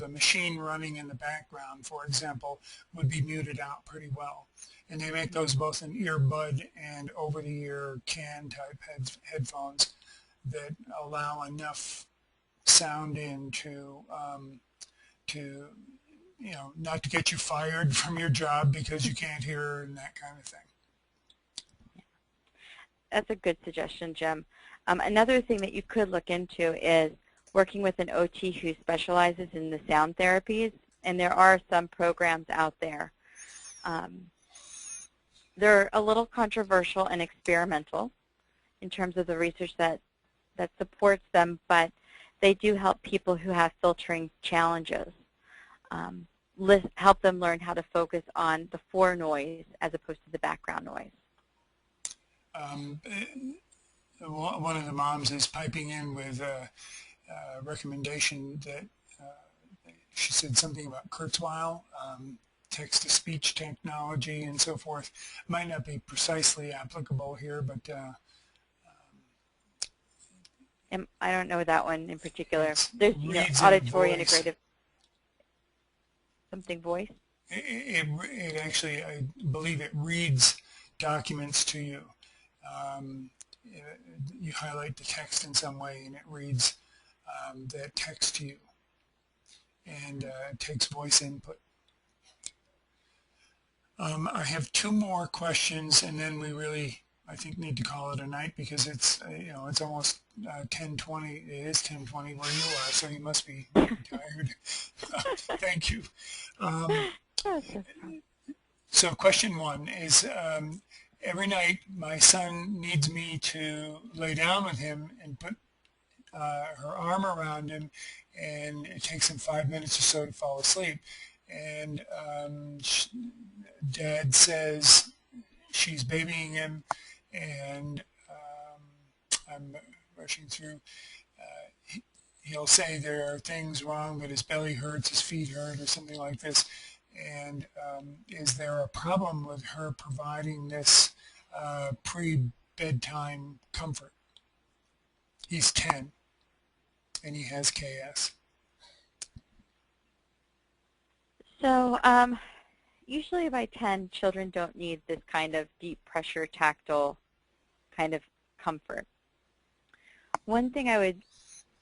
a machine running in the background, for example, would be muted out pretty well. And they make those both in earbud and over-the-ear CAN type headphones that allow enough sound in to not to get you fired from your job because you can't hear and that kind of thing. That's a good suggestion, Jim. Another thing that you could look into is working with an OT who specializes in the sound therapies, and there are some programs out there. They're a little controversial and experimental in terms of the research that supports them, but they do help people who have filtering challenges. Help them learn how to focus on the fore noise as opposed to the background noise. One of the moms is piping in with a recommendation that she said something about Kurzweil, text-to-speech technology and so forth. Might not be precisely applicable here, but I don't know that one in particular. There's auditory integrative, something voice. It actually, I believe it reads documents to you. You highlight the text in some way and it reads that text to you, and it takes voice input. I have two more questions, and then we really, I think, need to call it a night because it's it's almost 10:20. It is 10:20 where you are, so you must be tired. Thank you. So question one is, every night my son needs me to lay down with him and put her arm around him, and it takes him 5 minutes or so to fall asleep. And Dad says she's babying him, and I'm rushing through. He'll say there are things wrong, but his belly hurts, his feet hurt, or something like this. And is there a problem with her providing this pre-bedtime comfort? He's 10, and he has KS. So usually by 10, children don't need this kind of deep pressure, tactile kind of comfort. One thing I would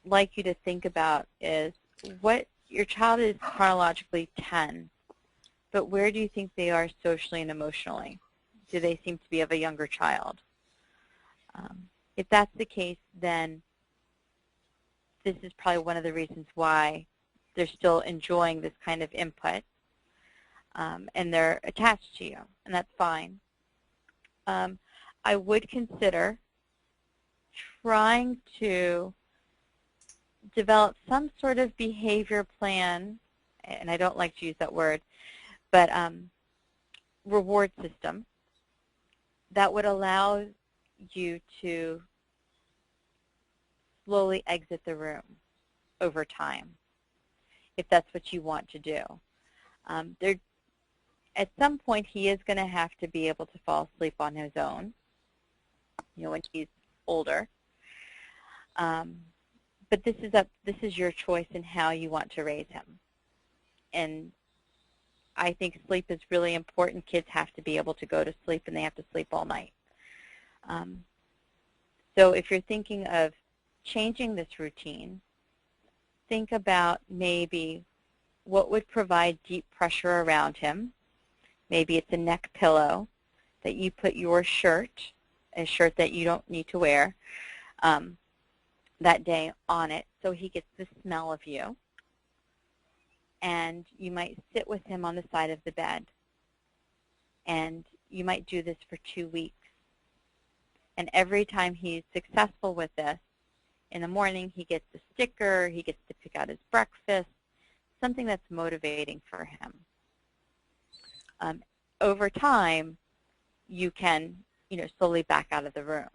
like you to think about is what your child is chronologically 10, but where do you think they are socially and emotionally? Do they seem to be of a younger child? If that's the case, then this is probably one of the reasons why they're still enjoying this kind of input, and they're attached to you, and that's fine. I would consider trying to develop some sort of behavior plan, and I don't like to use that word, but reward system that would allow you to slowly exit the room over time, if that's what you want to do. At some point, he is going to have to be able to fall asleep on his own, when he's older. But this is your choice in how you want to raise him. And I think sleep is really important. Kids have to be able to go to sleep, and they have to sleep all night. So if you're thinking of changing this routine, think about maybe what would provide deep pressure around him. Maybe it's a neck pillow that you put your shirt, a shirt that you don't need to wear that day, on it, so he gets the smell of you. And you might sit with him on the side of the bed. And you might do this for 2 weeks. And every time he's successful with this, in the morning he gets a sticker, he gets to pick out his breakfast, something that's motivating for him. Over time, you can, slowly back out of the room.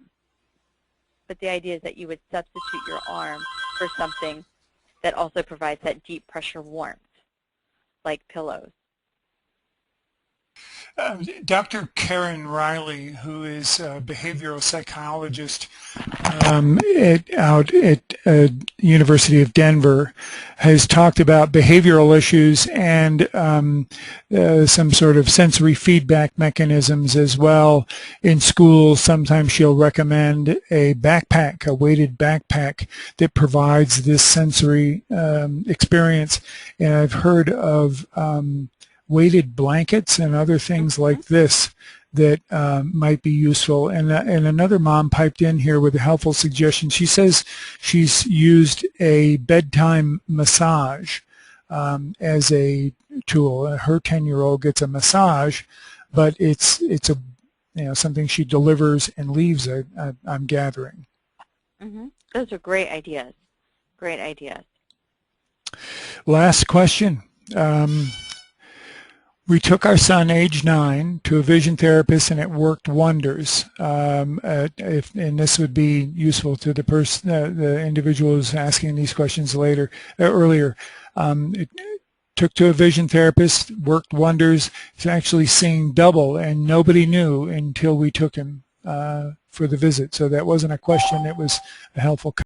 But the idea is that you would substitute your arm for something that also provides that deep pressure warmth, like pillows. Dr. Karen Riley, who is a behavioral psychologist out at University of Denver, has talked about behavioral issues and some sort of sensory feedback mechanisms as well. In schools, sometimes she'll recommend a backpack, a weighted backpack that provides this sensory experience. And I've heard of weighted blankets and other things like this that might be useful. And another mom piped in here with a helpful suggestion. She says she's used a bedtime massage as a tool. Her 10-year-old gets a massage, but it's a something she delivers and leaves. I'm gathering. Those are great ideas. Great ideas. Last question. We took our son, age 9, to a vision therapist, and it worked wonders. And this would be useful to the person, the individual who's asking these questions earlier. It took to a vision therapist, worked wonders. He's actually seeing double, and nobody knew until we took him for the visit. So that wasn't a question; it was a helpful